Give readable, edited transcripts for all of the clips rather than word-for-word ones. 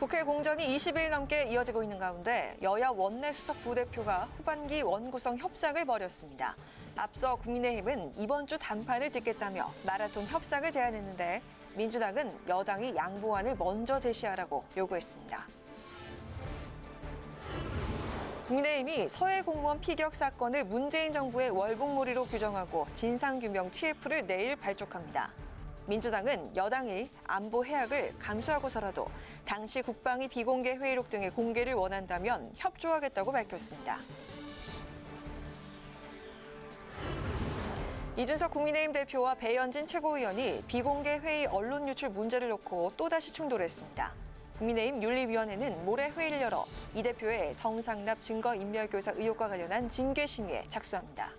국회 공전이 20일 넘게 이어지고 있는 가운데 여야 원내수석 부대표가 후반기 원구성 협상을 벌였습니다. 앞서 국민의힘은 이번 주 단판을 짓겠다며 마라톤 협상을 제안했는데 민주당은 여당이 양보안을 먼저 제시하라고 요구했습니다. 국민의힘이 서해 공무원 피격 사건을 문재인 정부의 월북몰이로 규정하고 진상규명 TF를 내일 발족합니다. 민주당은 여당이 안보 해악을 감수하고서라도 당시 국방위 비공개 회의록 등의 공개를 원한다면 협조하겠다고 밝혔습니다. 이준석 국민의힘 대표와 배현진 최고위원이 비공개 회의 언론 유출 문제를 놓고 또다시 충돌했습니다. 국민의힘 윤리위원회는 모레 회의를 열어 이 대표의 성상납 증거인멸교사 의혹과 관련한 징계 심의에 착수합니다.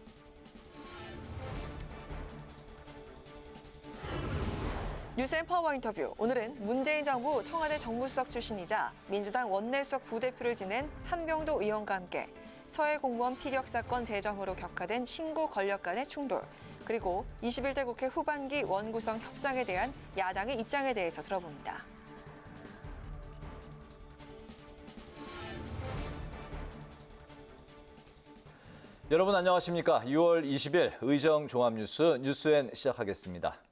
뉴스앤 파워 인터뷰. 오늘은 문재인 정부 청와대 정무수석 출신이자 민주당 원내수석 부대표를 지낸 한병도 의원과 함께 서해 공무원 피격 사건 재점으로 격화된 신구 권력 간의 충돌, 그리고 21대 국회 후반기 원구성 협상에 대한 야당의 입장에 대해서 들어봅니다. 여러분 안녕하십니까? 6월 20일 의정 종합뉴스 뉴스엔 시작하겠습니다.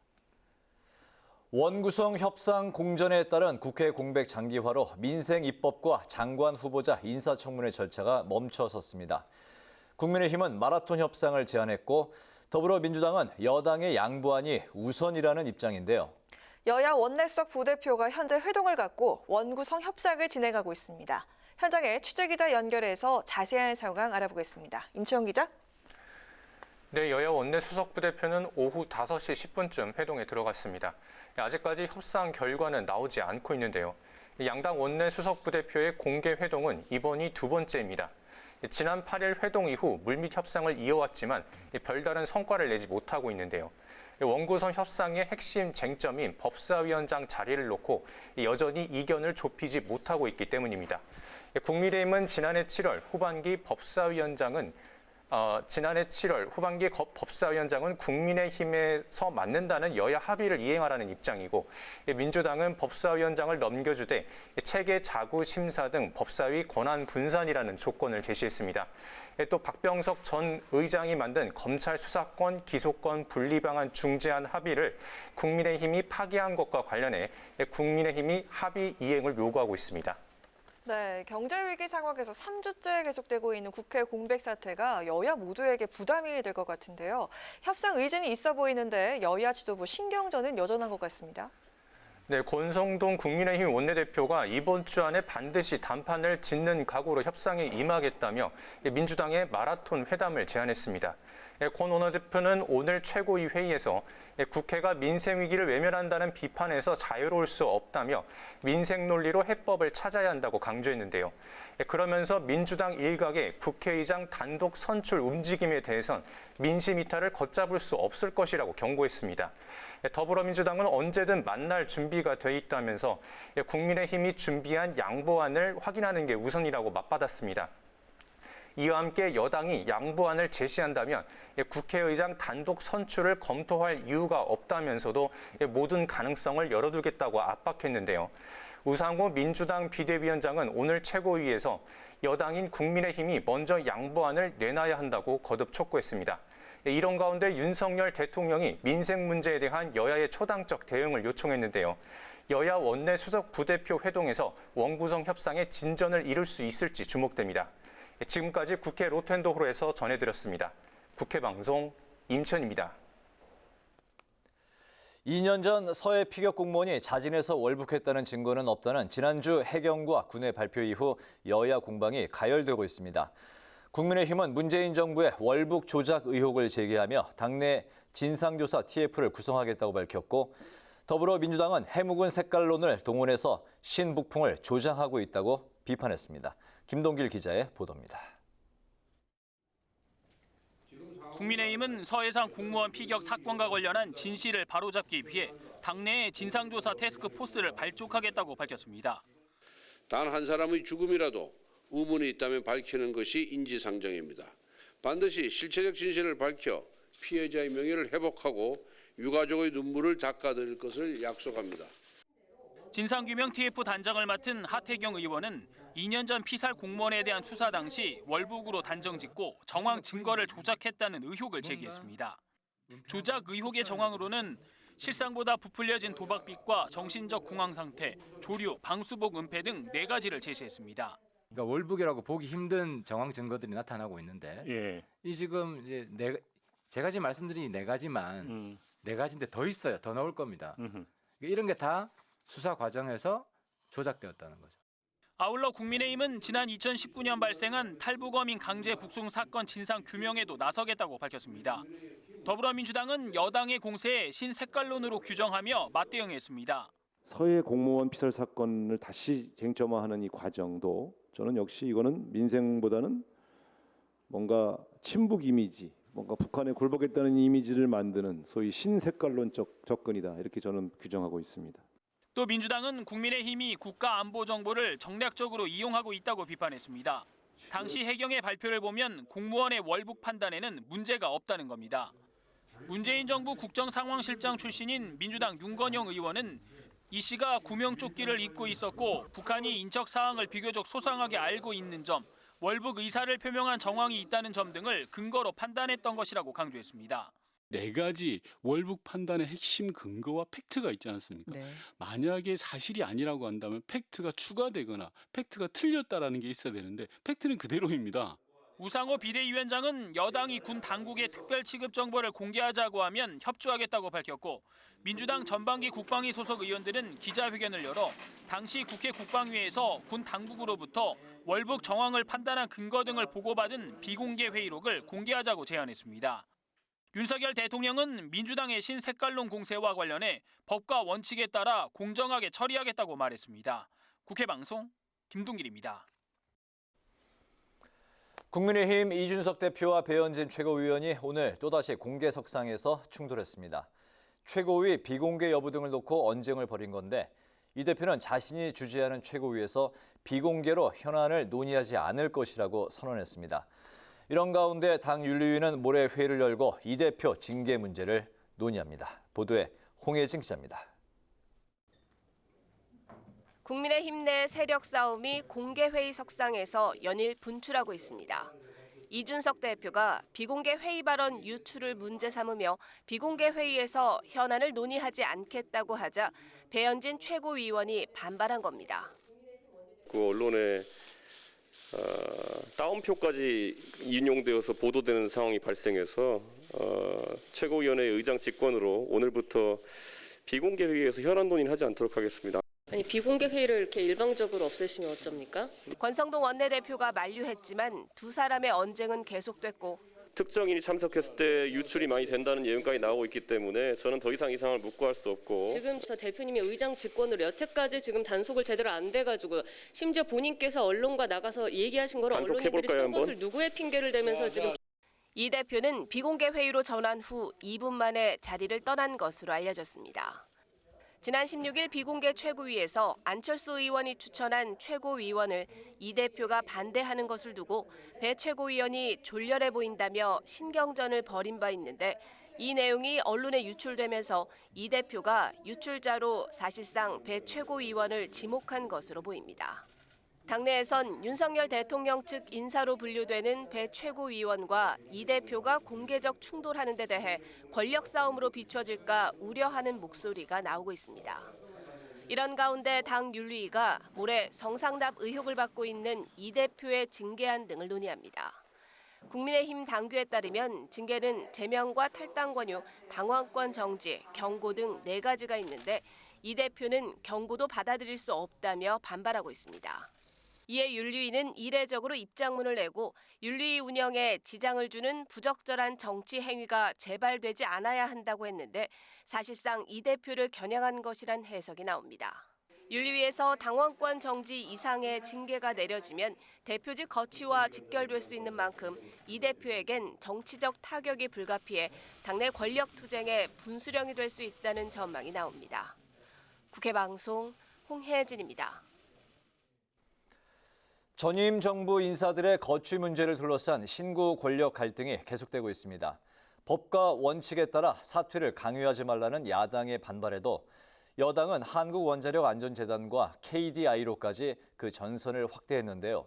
원구성 협상 공전에 따른 국회 공백 장기화로 민생 입법과 장관 후보자 인사청문회 절차가 멈춰섰습니다. 국민의힘은 마라톤 협상을 제안했고 더불어민주당은 여당의 양보안이 우선이라는 입장인데요. 여야 원내수석 부대표가 현재 회동을 갖고 원구성 협상을 진행하고 있습니다. 현장에 취재기자 연결해서 자세한 상황 알아보겠습니다. 임채영 기자. 네, 여야 원내수석 부대표는 오후 5시 10분쯤 회동에 들어갔습니다. 아직까지 협상 결과는 나오지 않고 있는데요. 양당 원내수석 부대표의 공개 회동은 이번이 두 번째입니다. 지난 8일 회동 이후 물밑 협상을 이어왔지만 별다른 성과를 내지 못하고 있는데요. 원구성 협상의 핵심 쟁점인 법사위원장 자리를 놓고 여전히 이견을 좁히지 못하고 있기 때문입니다. 국민의힘은 지난해 7월 후반기 법사위원장은 국민의힘에서 맡는다는 여야 합의를 이행하라는 입장이고 민주당은 법사위원장을 넘겨주되 체계 자구 심사 등 법사위 권한 분산이라는 조건을 제시했습니다. 또 박병석 전 의장이 만든 검찰 수사권, 기소권 분리 방안 중재안 합의를 국민의힘이 파기한 것과 관련해 국민의힘이 합의 이행을 요구하고 있습니다. 네, 경제위기 상황에서 3주째 계속되고 있는 국회 공백 사태가 여야 모두에게 부담이 될 것 같은데요. 협상 의지는 있어 보이는데 여야 지도부 신경전은 여전한 것 같습니다. 네, 권성동 국민의힘 원내대표가 이번 주 안에 반드시 단판을 짓는 각오로 협상에 임하겠다며 민주당의 마라톤 회담을 제안했습니다. 권 원내대표는 오늘 최고위 회의에서 국회가 민생 위기를 외면한다는 비판에서 자유로울 수 없다며 민생 논리로 해법을 찾아야 한다고 강조했는데요. 그러면서 민주당 일각의 국회의장 단독 선출 움직임에 대해선 민심 이탈을 걷잡을 수 없을 것이라고 경고했습니다. 더불어민주당은 언제든 만날 준비가 돼 있다면서 국민의힘이 준비한 양보안을 확인하는 게 우선이라고 맞받았습니다. 이와 함께 여당이 양보안을 제시한다면 국회의장 단독 선출을 검토할 이유가 없다면서도 모든 가능성을 열어두겠다고 압박했는데요. 우상호 민주당 비대위원장은 오늘 최고위에서 여당인 국민의힘이 먼저 양보안을 내놔야 한다고 거듭 촉구했습니다. 이런 가운데 윤석열 대통령이 민생 문제에 대한 여야의 초당적 대응을 요청했는데요. 여야 원내수석 부대표 회동에서 원구성 협상에 진전을 이룰 수 있을지 주목됩니다. 지금까지 국회 로텐도호로에서 전해드렸습니다. 국회방송 임천입니다. 2년 전 서해 피격 공무원이 자진해서 월북했다는 증거는 없다는 지난주 해경과 군의 발표 이후 여야 공방이 가열되고 있습니다. 국민의힘은 문재인 정부의 월북 조작 의혹을 제기하며 당내 진상조사 TF를 구성하겠다고 밝혔고 더불어민주당은 해묵은 색깔론을 동원해서 신북풍을 조장하고 있다고 비판했습니다. 김동길 기자의 보도입니다. 국민의힘은 서해상 공무원 피격 사건과 관련한 진실을 바로잡기 위해 당내의 진상조사 태스크포스를 발족하겠다고 밝혔습니다. 단 한 사람의 죽음이라도 의문이 있다면 밝히는 것이 인지상정입니다. 반드시 실체적 진실을 밝혀 피해자의 명예를 회복하고 유가족의 눈물을 닦아드릴 것을 약속합니다. 진상규명 TF 단장을 맡은 하태경 의원은 2년 전 피살 공무원에 대한 수사 당시 월북으로 단정짓고 정황 증거를 조작했다는 의혹을 제기했습니다. 조작 의혹의 정황으로는 실상보다 부풀려진 도박빚과 정신적 공황 상태, 조류, 방수복 은폐 등 4가지를 제시했습니다. 그러니까 월북이라고 보기 힘든 정황 증거들이 나타나고 있는데 예. 이 지금 이제 제가 지금 말씀드린 이 4가지만 4가지인데 더 있어요. 더 나올 겁니다. 이런 게 다 수사 과정에서 조작되었다는 거죠. 아울러 국민의힘은 지난 2019년 발생한 탈북어민 강제 북송 사건 진상 규명에도 나서겠다고 밝혔습니다. 더불어민주당은 여당의 공세에 신색깔론으로 규정하며 맞대응했습니다. 서해 공무원 피살 사건을 다시 쟁점화하는 이 과정도 저는 역시 이거는 민생보다는 뭔가 친북 이미지, 뭔가 북한에 굴복했다는 이미지를 만드는 소위 신색깔론적 접근이다. 이렇게 저는 규정하고 있습니다. 또 민주당은 국민의힘이 국가안보정보를 정략적으로 이용하고 있다고 비판했습니다. 당시 해경의 발표를 보면 공무원의 월북 판단에는 문제가 없다는 겁니다. 문재인 정부 국정상황실장 출신인 민주당 윤건영 의원은 이 씨가 구명조끼를 입고 있었고 북한이 인적 사항을 비교적 소상하게 알고 있는 점, 월북 의사를 표명한 정황이 있다는 점 등을 근거로 판단했던 것이라고 강조했습니다. 4가지 월북 판단의 핵심 근거와 팩트가 있지 않습니까? 네. 만약에 사실이 아니라고 한다면 팩트가 추가되거나 팩트가 틀렸다라는 게 있어야 되는데 팩트는 그대로입니다. 우상호 비대위원장은 여당이 군 당국의 특별 취급 정보를 공개하자고 하면 협조하겠다고 밝혔고 민주당 전반기 국방위 소속 의원들은 기자회견을 열어 당시 국회 국방위에서 군 당국으로부터 월북 정황을 판단한 근거 등을 보고받은 비공개 회의록을 공개하자고 제안했습니다. 윤석열 대통령은 민주당의 신색깔론 공세와 관련해 법과 원칙에 따라 공정하게 처리하겠다고 말했습니다. 국회 방송 김동길입니다. 국민의힘 이준석 대표와 배현진 최고위원이 오늘 또다시 공개석상에서 충돌했습니다. 최고위 비공개 여부 등을 놓고 언쟁을 벌인 건데 이 대표는 자신이 주재하는 최고위에서 비공개로 현안을 논의하지 않을 것이라고 선언했습니다. 이런 가운데 당 윤리위는 모레 회의를 열고 이 대표 징계 문제를 논의합니다. 보도에 홍혜진 기자입니다. 국민의힘 내 세력 싸움이 공개회의 석상에서 연일 분출하고 있습니다. 이준석 대표가 비공개 회의 발언 유출을 문제 삼으며 비공개 회의에서 현안을 논의하지 않겠다고 하자 배현진 최고위원이 반발한 겁니다. 그 언론에 따옴표까지 인용되어서 보도되는 상황이 발생해서 최고위원회 의장 직권으로 오늘부터 비공개 회의에서 현안 논의는 하지 않도록 하겠습니다. 아니 비공개 회의를 이렇게 일방적으로 없애시면 어쩝니까? 권성동 원내대표가 만류했지만 두 사람의 언쟁은 계속됐고 특정인이 참석했을 때 유출이 많이 된다는 예언까지 나오고 있기 때문에 저는 더 이상 이 상황을 묵고할 수 없고 지금 대표님이 의장 직권으로 여태까지 지금 단속을 제대로 안 돼가지고 심지어 본인께서 언론과 나가서 얘기하신 거를 언론인들이 쓴 것을 누구의 핑계를 대면서 지금 이 대표는 비공개 회의로 전환 후 2분 만에 자리를 떠난 것으로 알려졌습니다. 지난 16일 비공개 최고위에서 안철수 의원이 추천한 최고위원을 이 대표가 반대하는 것을 두고 배 최고위원이 졸렬해 보인다며 신경전을 벌인 바 있는데 이 내용이 언론에 유출되면서 이 대표가 유출자로 사실상 배 최고위원을 지목한 것으로 보입니다. 당내에선 윤석열 대통령 측 인사로 분류되는 배 최고위원과 이 대표가 공개적 충돌하는 데 대해 권력 싸움으로 비춰질까 우려하는 목소리가 나오고 있습니다. 이런 가운데 당 윤리위가 모레 성상납 의혹을 받고 있는 이 대표의 징계안 등을 논의합니다. 국민의힘 당규에 따르면 징계는 제명과 탈당 권유, 당원권 정지, 경고 등 4가지가 있는데 이 대표는 경고도 받아들일 수 없다며 반발하고 있습니다. 이에 윤리위는 이례적으로 입장문을 내고 윤리위 운영에 지장을 주는 부적절한 정치 행위가 재발되지 않아야 한다고 했는데 사실상 이 대표를 겨냥한 것이란 해석이 나옵니다. 윤리위에서 당원권 정지 이상의 징계가 내려지면 대표직 거취와 직결될 수 있는 만큼 이 대표에겐 정치적 타격이 불가피해 당내 권력 투쟁의 분수령이 될 수 있다는 전망이 나옵니다. 국회 방송 홍혜진입니다. 전임 정부 인사들의 거취 문제를 둘러싼 신구 권력 갈등이 계속되고 있습니다. 법과 원칙에 따라 사퇴를 강요하지 말라는 야당의 반발에도 여당은 한국원자력안전재단과 KDI로까지 그 전선을 확대했는데요.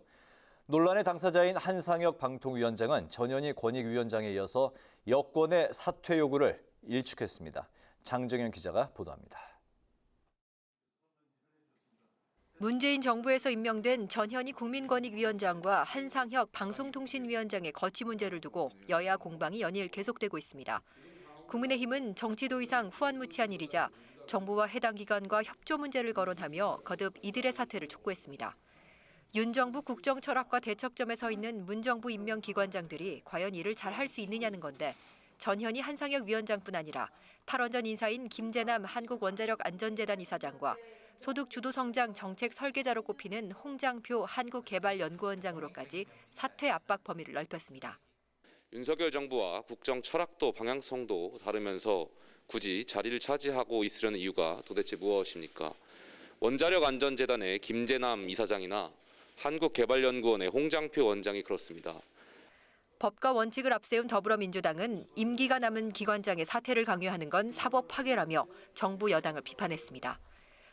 논란의 당사자인 한상혁 방통위원장은 전현희 권익위원장에 이어서 여권의 사퇴 요구를 일축했습니다. 장정현 기자가 보도합니다. 문재인 정부에서 임명된 전현희 국민권익위원장과 한상혁 방송통신위원장의 거취 문제를 두고 여야 공방이 연일 계속되고 있습니다. 국민의힘은 정치도 이상 후한무치한 일이자 정부와 해당 기관과 협조 문제를 거론하며 거듭 이들의 사퇴를 촉구했습니다. 윤 정부 국정 철학과 대척점에 서 있는 문 정부 임명 기관장들이 과연 일을 잘 할 수 있느냐는 건데 전현희 한상혁 위원장뿐 아니라 탈원전 인사인 김재남 한국원자력안전재단 이사장과 소득주도성장 정책 설계자로 꼽히는 홍장표 한국개발연구원장으로까지 사퇴 압박 범위를 넓혔습니다. 윤석열 정부와 국정 철학도 방향성도 다르면서 굳이 자리를 차지하고 있으려는 이유가 도대체 무엇입니까? 원자력안전재단의 김재남 이사장이나 한국개발연구원의 홍장표 원장이 그렇습니다. 법과 원칙을 앞세운 더불어민주당은 임기가 남은 기관장의 사퇴를 강요하는 건 사법 파괴라며 정부 여당을 비판했습니다.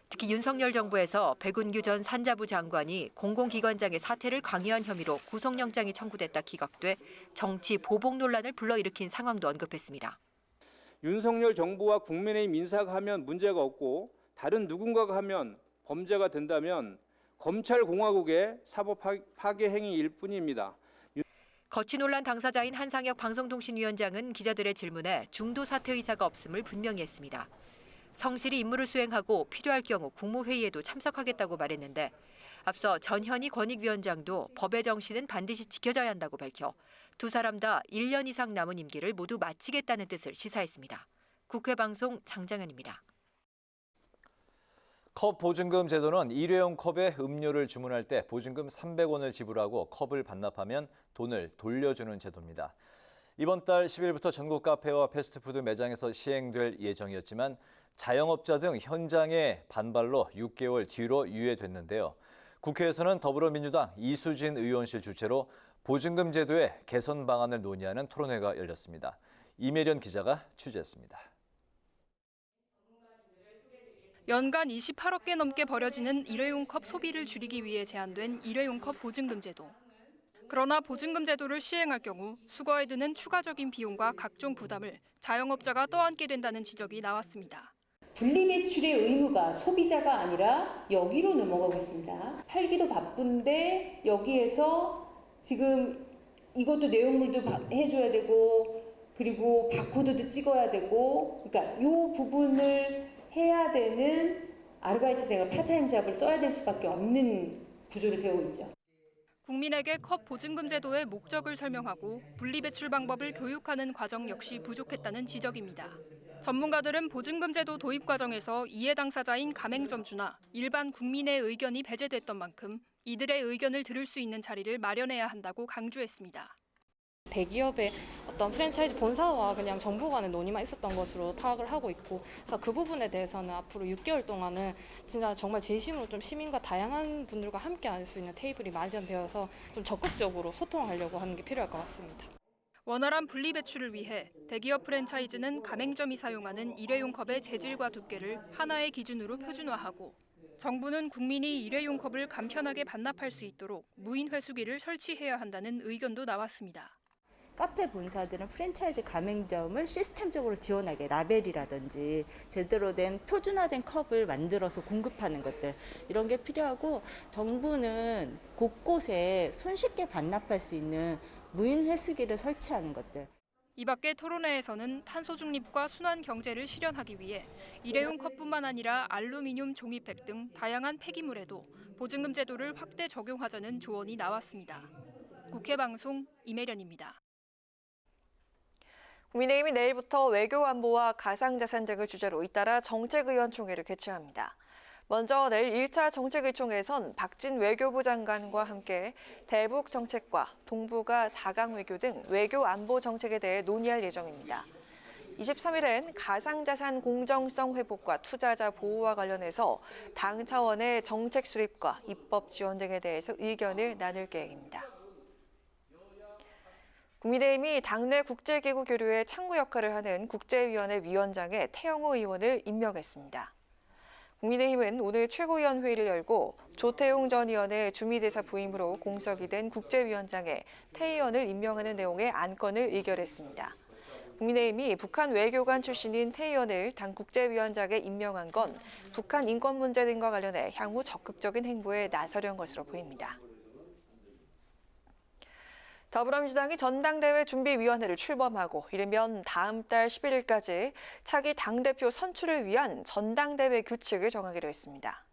특히 윤석열 정부에서 백운규 전 산자부 장관이 공공기관장의 사퇴를 강요한 혐의로 구속영장이 청구됐다 기각돼 정치 보복 논란을 불러일으킨 상황도 언급했습니다. 윤석열 정부와 국민의힘 인사가 하면 문제가 없고 다른 누군가가 하면 범죄가 된다면 검찰공화국의 사법 파괴 행위일 뿐입니다. 거취 논란 당사자인 한상혁 방송통신위원장은 기자들의 질문에 중도 사퇴 의사가 없음을 분명히 했습니다. 성실히 임무를 수행하고 필요할 경우 국무회의에도 참석하겠다고 말했는데 앞서 전현희 권익위원장도 법의 정신은 반드시 지켜져야 한다고 밝혀 두 사람 다 1년 이상 남은 임기를 모두 마치겠다는 뜻을 시사했습니다. 국회방송 장장현입니다. 컵 보증금 제도는 일회용 컵에 음료를 주문할 때 보증금 300원을 지불하고 컵을 반납하면 돈을 돌려주는 제도입니다. 이번 달 10일부터 전국 카페와 패스트푸드 매장에서 시행될 예정이었지만 자영업자 등 현장의 반발로 6개월 뒤로 유예됐는데요. 국회에서는 더불어민주당 이수진 의원실 주최로 보증금 제도의 개선 방안을 논의하는 토론회가 열렸습니다. 이매련 기자가 취재했습니다. 연간 28억 개 넘게 버려지는 일회용 컵 소비를 줄이기 위해 제안된 일회용 컵 보증금 제도. 그러나 보증금 제도를 시행할 경우 수거에 드는 추가적인 비용과 각종 부담을 자영업자가 떠안게 된다는 지적이 나왔습니다. 분리배출의 의무가 소비자가 아니라 여기로 넘어가고 있습니다. 팔기도 바쁜데 여기에서 지금 이것도 내용물도 해줘야 되고 그리고 바코드도 찍어야 되고 그러니까 이 부분을 해야 되는 아르바이트생과 파타임 잡을 써야 될 수밖에 없는 구조로 되어 있죠. 국민에게 컵 보증금 제도의 목적을 설명하고 분리배출 방법을 교육하는 과정 역시 부족했다는 지적입니다. 전문가들은 보증금 제도 도입 과정에서 이해 당사자인 가맹점주나 일반 국민의 의견이 배제됐던 만큼 이들의 의견을 들을 수 있는 자리를 마련해야 한다고 강조했습니다. 대기업의 어떤 프랜차이즈 본사와 그냥 정부 간의 논의만 있었던 것으로 파악을 하고 있고 그래서 그 부분에 대해서는 앞으로 6개월 동안은 진짜 정말 진심으로 좀 시민과 다양한 분들과 함께 할 수 있는 테이블이 마련되어서 좀 적극적으로 소통하려고 하는 게 필요할 것 같습니다. 원활한 분리배출을 위해 대기업 프랜차이즈는 가맹점이 사용하는 일회용 컵의 재질과 두께를 하나의 기준으로 표준화하고 정부는 국민이 일회용 컵을 간편하게 반납할 수 있도록 무인 회수기를 설치해야 한다는 의견도 나왔습니다. 카페 본사들은 프랜차이즈 가맹점을 시스템적으로 지원하게 라벨이라든지 제대로 된 표준화된 컵을 만들어서 공급하는 것들 이런 게 필요하고 정부는 곳곳에 손쉽게 반납할 수 있는 무인 회수기를 설치하는 것들. 이 밖에 토론회에서는 탄소 중립과 순환 경제를 실현하기 위해 일회용 컵뿐만 아니라 알루미늄 종이팩 등 다양한 폐기물에도 보증금 제도를 확대 적용하자는 조언이 나왔습니다. 국회방송 이매련입니다. 국민의힘이 내일부터 외교 안보와 가상자산 등을 주제로 잇따라 정책의원총회를 개최합니다. 먼저 내일 1차 정책의총회에선 박진 외교부 장관과 함께 대북 정책과 동북아 4강 외교 등 외교 안보 정책에 대해 논의할 예정입니다. 23일엔 가상자산 공정성 회복과 투자자 보호와 관련해서 당 차원의 정책 수립과 입법 지원 등에 대해서 의견을 나눌 계획입니다. 국민의힘이 당내 국제기구 교류의 창구 역할을 하는 국제위원회 위원장에 태영호 의원을 임명했습니다. 국민의힘은 오늘 최고위원 회의를 열고 조태용 전 의원의 주미대사 부임으로 공석이 된 국제위원장에 태 의원을 임명하는 내용의 안건을 의결했습니다. 국민의힘이 북한 외교관 출신인 태 의원을 당 국제위원장에 임명한 건 북한 인권 문제 등과 관련해 향후 적극적인 행보에 나서려는 것으로 보입니다. 더불어민주당이 전당대회 준비위원회를 출범하고 이르면 다음 달 11일까지 차기 당대표 선출을 위한 전당대회 규칙을 정하기로 했습니다.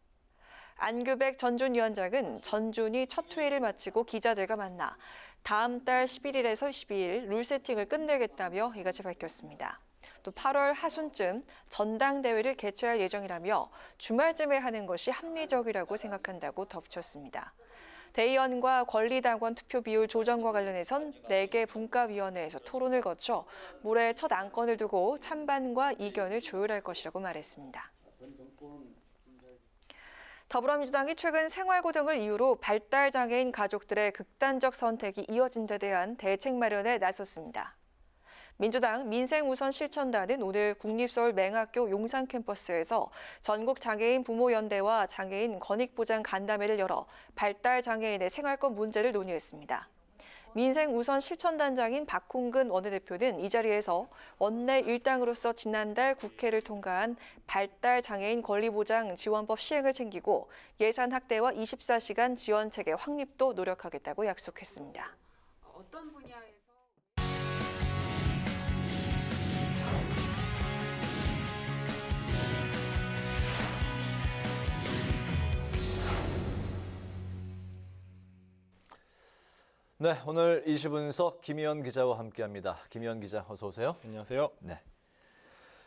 안규백 전준위원장은 전준이 첫 회의를 마치고 기자들과 만나 다음 달 11일에서 12일 룰 세팅을 끝내겠다며 이같이 밝혔습니다. 또 8월 하순쯤 전당대회를 개최할 예정이라며 주말쯤에 하는 것이 합리적이라고 생각한다고 덧붙였습니다. 대의원과 권리당원 투표 비율 조정과 관련해선 4개 분과위원회에서 토론을 거쳐 모레 첫 안건을 두고 찬반과 이견을 조율할 것이라고 말했습니다. 더불어민주당이 최근 생활고 등을 이유로 발달장애인 가족들의 극단적 선택이 이어진 데 대한 대책 마련에 나섰습니다. 민주당 민생우선 실천단은 오늘 국립서울 맹학교 용산 캠퍼스에서 전국장애인 부모연대와 장애인 권익보장 간담회를 열어 발달장애인의 생활권 문제를 논의했습니다. 민생우선 실천단장인 박홍근 원내대표는 이 자리에서 원내 일당으로서 지난달 국회를 통과한 발달장애인 권리보장 지원법 시행을 챙기고 예산 확대와 24시간 지원체계 확립도 노력하겠다고 약속했습니다. 어떤 분야에서 네, 오늘 이슈분석 김희연 기자와 함께합니다. 김희연 기자, 어서 오세요. 안녕하세요. 네.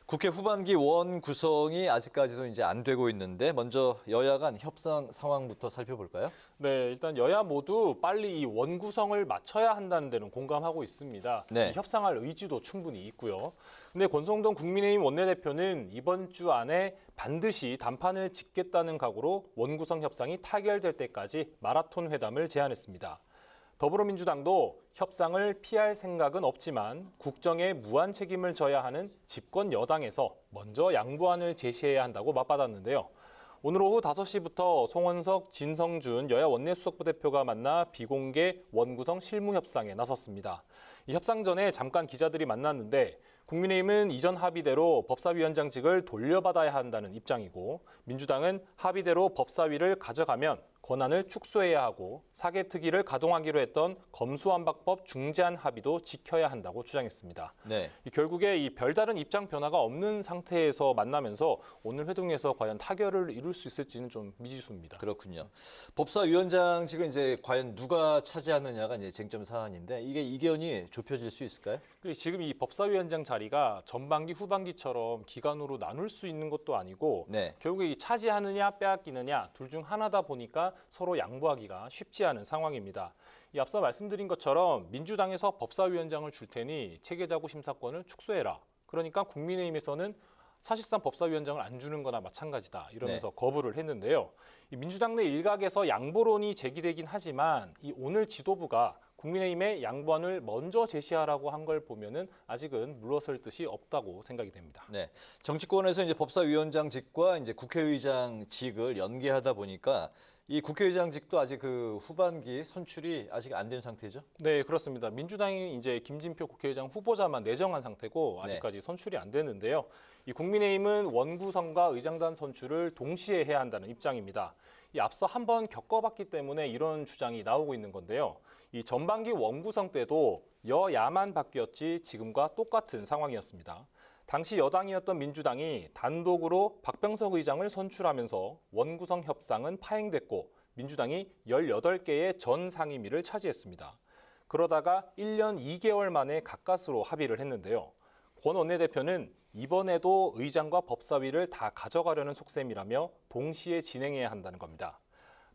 국회 후반기 원 구성이 아직까지도 이제 안 되고 있는데 먼저 여야 간 협상 상황부터 살펴볼까요? 네, 일단 여야 모두 빨리 이 원 구성을 맞춰야 한다는 데는 공감하고 있습니다. 네. 협상할 의지도 충분히 있고요. 근데 권성동 국민의힘 원내대표는 이번 주 안에 반드시 단판을 짓겠다는 각오로 원 구성 협상이 타결될 때까지 마라톤 회담을 제안했습니다. 더불어민주당도 협상을 피할 생각은 없지만 국정에 무한 책임을 져야 하는 집권 여당에서 먼저 양보안을 제시해야 한다고 맞받았는데요. 오늘 오후 5시부터 송원석, 진성준 여야 원내수석부 대표가 만나 비공개 원구성 실무 협상에 나섰습니다. 이 협상 전에 잠깐 기자들이 만났는데 국민의힘은 이전 합의대로 법사위원장직을 돌려받아야 한다는 입장이고 민주당은 합의대로 법사위를 가져가면 권한을 축소해야 하고 사개특위를 가동하기로 했던 검수완박법 중재안 합의도 지켜야 한다고 주장했습니다. 네. 결국에 이 별다른 입장 변화가 없는 상태에서 만나면서 오늘 회동에서 과연 타결을 이룰 수 있을지는 좀 미지수입니다. 그렇군요. 법사위원장직은 이제 과연 누가 차지하느냐가 이제 쟁점 사안인데 이게 이견이 좁혀질 수 있을까요? 지금 이 법사위원장 자리가 전반기 후반기처럼 기간으로 나눌 수 있는 것도 아니고 네. 결국에 이 차지하느냐 빼앗기느냐 둘 중 하나다 보니까 서로 양보하기가 쉽지 않은 상황입니다. 이 앞서 말씀드린 것처럼 민주당에서 법사위원장을 줄 테니 체계자구 심사권을 축소해라. 그러니까 국민의힘에서는 사실상 법사위원장을 안 주는 거나 마찬가지다 이러면서 네. 거부를 했는데요. 이 민주당 내 일각에서 양보론이 제기되긴 하지만 이 오늘 지도부가 국민의힘의 양보안을 먼저 제시하라고 한 걸 보면은 아직은 물러설 뜻이 없다고 생각이 됩니다. 네, 정치권에서 이제 법사위원장직과 이제 국회의장직을 연계하다 보니까 이 국회의장직도 아직 그 후반기 선출이 아직 안 된 상태죠? 네, 그렇습니다. 민주당이 이제 김진표 국회의장 후보자만 내정한 상태고 아직까지 선출이 안 되는데요. 이 국민의힘은 원구성과 의장단 선출을 동시에 해야 한다는 입장입니다. 이 앞서 한번 겪어봤기 때문에 이런 주장이 나오고 있는 건데요. 이 전반기 원구성 때도 여야만 바뀌었지 지금과 똑같은 상황이었습니다. 당시 여당이었던 민주당이 단독으로 박병석 의장을 선출하면서 원구성 협상은 파행됐고 민주당이 18개의 전 상임위를 차지했습니다. 그러다가 1년 2개월 만에 가까스로 합의를 했는데요. 권 원내대표는 이번에도 의장과 법사위를 다 가져가려는 속셈이라며 동시에 진행해야 한다는 겁니다.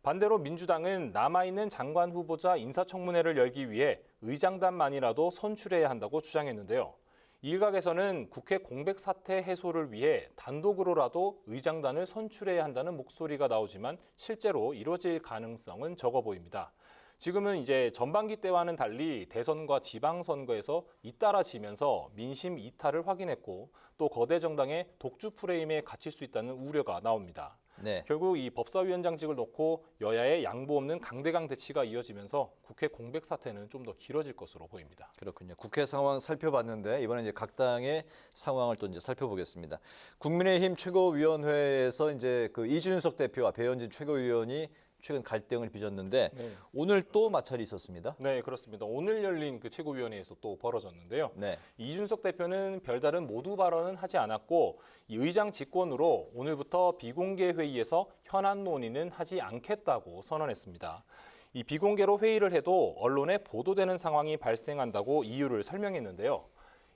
반대로 민주당은 남아있는 장관 후보자 인사청문회를 열기 위해 의장단만이라도 선출해야 한다고 주장했는데요. 일각에서는 국회 공백 사태 해소를 위해 단독으로라도 의장단을 선출해야 한다는 목소리가 나오지만 실제로 이뤄질 가능성은 적어 보입니다. 지금은 이제 전반기 때와는 달리 대선과 지방선거에서 잇따라 지면서 민심 이탈을 확인했고 또 거대 정당의 독주 프레임에 갇힐 수 있다는 우려가 나옵니다. 네. 결국 이 법사위원장직을 놓고 여야의 양보 없는 강대강 대치가 이어지면서 국회 공백 사태는 좀 더 길어질 것으로 보입니다. 그렇군요. 국회 상황 살펴봤는데 이번에 이제 각 당의 상황을 또 이제 살펴보겠습니다. 국민의힘 최고위원회에서 이제 그 이준석 대표와 배현진 최고위원이 최근 갈등을 빚었는데 네. 오늘 또 마찰이 있었습니다. 네, 그렇습니다. 오늘 열린 그 최고위원회에서 또 벌어졌는데요. 네. 이준석 대표는 별다른 모두 발언은 하지 않았고 이 의장 직권으로 오늘부터 비공개 회의에서 현안 논의는 하지 않겠다고 선언했습니다. 이 비공개로 회의를 해도 언론에 보도되는 상황이 발생한다고 이유를 설명했는데요.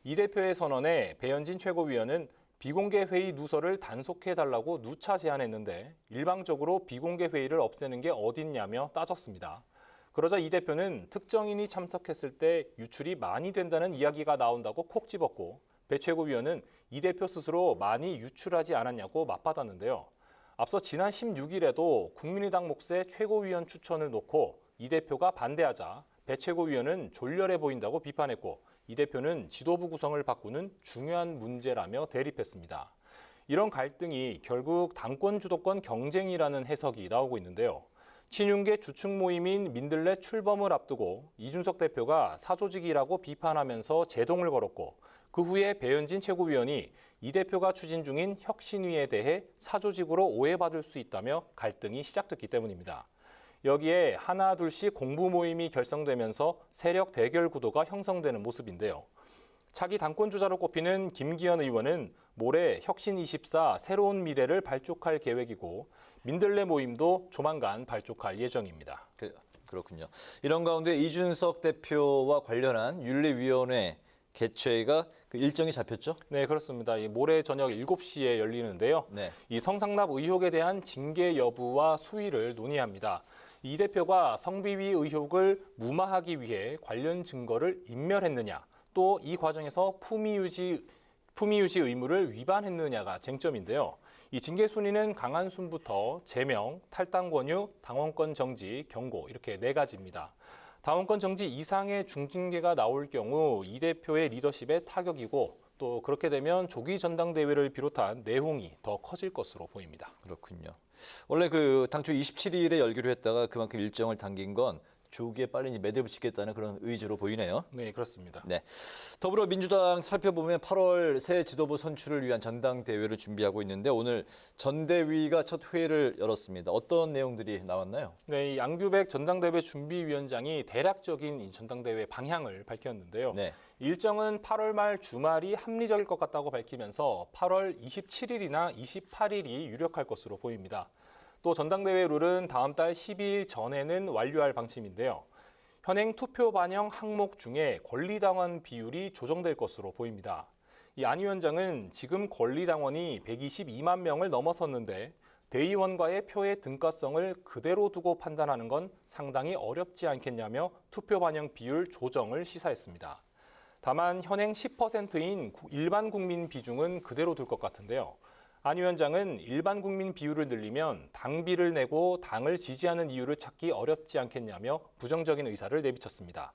이 대표의 선언에 배현진 최고위원은 비공개 회의 누설을 단속해달라고 누차 제안했는데 일방적으로 비공개 회의를 없애는 게 어딨냐며 따졌습니다. 그러자 이 대표는 특정인이 참석했을 때 유출이 많이 된다는 이야기가 나온다고 콕 집었고 배 최고위원은 이 대표 스스로 많이 유출하지 않았냐고 맞받았는데요. 앞서 지난 16일에도 국민의당 몫의 최고위원 추천을 놓고 이 대표가 반대하자 배 최고위원은 졸렬해 보인다고 비판했고 이 대표는 지도부 구성을 바꾸는 중요한 문제라며 대립했습니다. 이런 갈등이 결국 당권 주도권 경쟁이라는 해석이 나오고 있는데요. 친윤계 주축 모임인 민들레 출범을 앞두고 이준석 대표가 사조직이라고 비판하면서 제동을 걸었고 그 후에 배현진 최고위원이 이 대표가 추진 중인 혁신위에 대해 사조직으로 오해받을 수 있다며 갈등이 시작됐기 때문입니다. 여기에 하나 둘씩 공부 모임이 결성되면서 세력 대결 구도가 형성되는 모습인데요. 차기 당권 주자로 꼽히는 김기현 의원은 모레 혁신24 새로운 미래를 발족할 계획이고 민들레 모임도 조만간 발족할 예정입니다. 그렇군요. 이런 가운데 이준석 대표와 관련한 윤리위원회 개최가 그 일정이 잡혔죠? 네, 그렇습니다. 모레 저녁 7시에 열리는데요. 네. 이 성상납 의혹에 대한 징계 여부와 수위를 논의합니다. 이 대표가 성비위 의혹을 무마하기 위해 관련 증거를 인멸했느냐, 또 이 과정에서 품위유지 의무를 위반했느냐가 쟁점인데요. 이 징계 순위는 강한 순부터 제명, 탈당 권유, 당원권 정지, 경고 이렇게 4가지입니다. 당원권 정지 이상의 중징계가 나올 경우 이 대표의 리더십에 타격이고 또 그렇게 되면 조기 전당대회를 비롯한 내홍이 더 커질 것으로 보입니다. 그렇군요. 원래 그 당초 27일에 열기로 했다가 그만큼 일정을 당긴 건 조기에 빨리 매듭을 짓겠다는 그런 의지로 보이네요. 네, 그렇습니다. 네. 더불어민주당 살펴보면 8월 새 지도부 선출을 위한 전당대회를 준비하고 있는데 오늘 전대위가 첫 회의를 열었습니다. 어떤 내용들이 나왔나요? 네, 이 양규백 전당대회 준비위원장이 대략적인 이 전당대회 방향을 밝혔는데요. 네. 일정은 8월 말 주말이 합리적일 것 같다고 밝히면서 8월 27일이나 28일이 유력할 것으로 보입니다. 또 전당대회 룰은 다음 달 12일 전에는 완료할 방침인데요. 현행 투표 반영 항목 중에 권리당원 비율이 조정될 것으로 보입니다. 이 안 위원장은 지금 권리당원이 122만 명을 넘어섰는데 대의원과의 표의 등가성을 그대로 두고 판단하는 건 상당히 어렵지 않겠냐며 투표 반영 비율 조정을 시사했습니다. 다만 현행 10%인 일반 국민 비중은 그대로 둘 것 같은데요. 안 위원장은 일반 국민 비율을 늘리면 당비를 내고 당을 지지하는 이유를 찾기 어렵지 않겠냐며 부정적인 의사를 내비쳤습니다.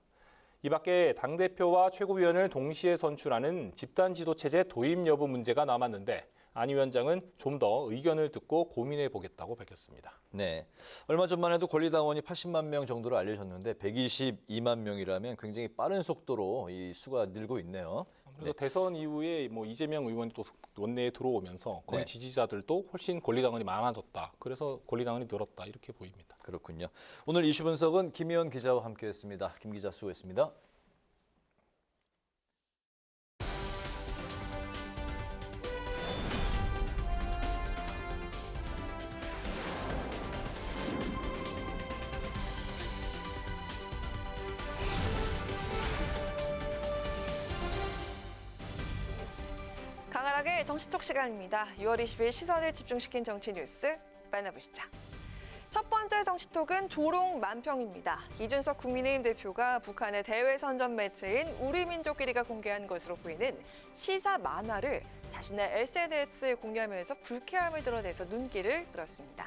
이 밖에 당대표와 최고위원을 동시에 선출하는 집단 지도체제 도입 여부 문제가 남았는데 안 위원장은 좀 더 의견을 듣고 고민해 보겠다고 밝혔습니다. 네, 얼마 전만 해도 권리당원이 80만 명 정도로 알려졌는데 122만 명이라면 굉장히 빠른 속도로 이 수가 늘고 있네요. 그래서 대선 이후에 이재명 의원이 또 원내에 들어오면서 거기 네. 지지자들도 훨씬 권리당원이 많아졌다. 그래서 권리당원이 늘었다 이렇게 보입니다. 그렇군요. 오늘 이슈 분석은 김희연 기자와 함께했습니다. 김 기자 수고했습니다. 강한하게 정치톡 시간입니다. 6월 20일 시선을 집중시킨 정치 뉴스 만나보시죠. 첫 번째 정치톡은 조롱 만평입니다. 이준석 국민의힘 대표가 북한의 대외 선전 매체인 우리민족끼리가 공개한 것으로 보이는 시사 만화를 자신의 SNS에 공유하면서 불쾌함을 드러내서 눈길을 끌었습니다.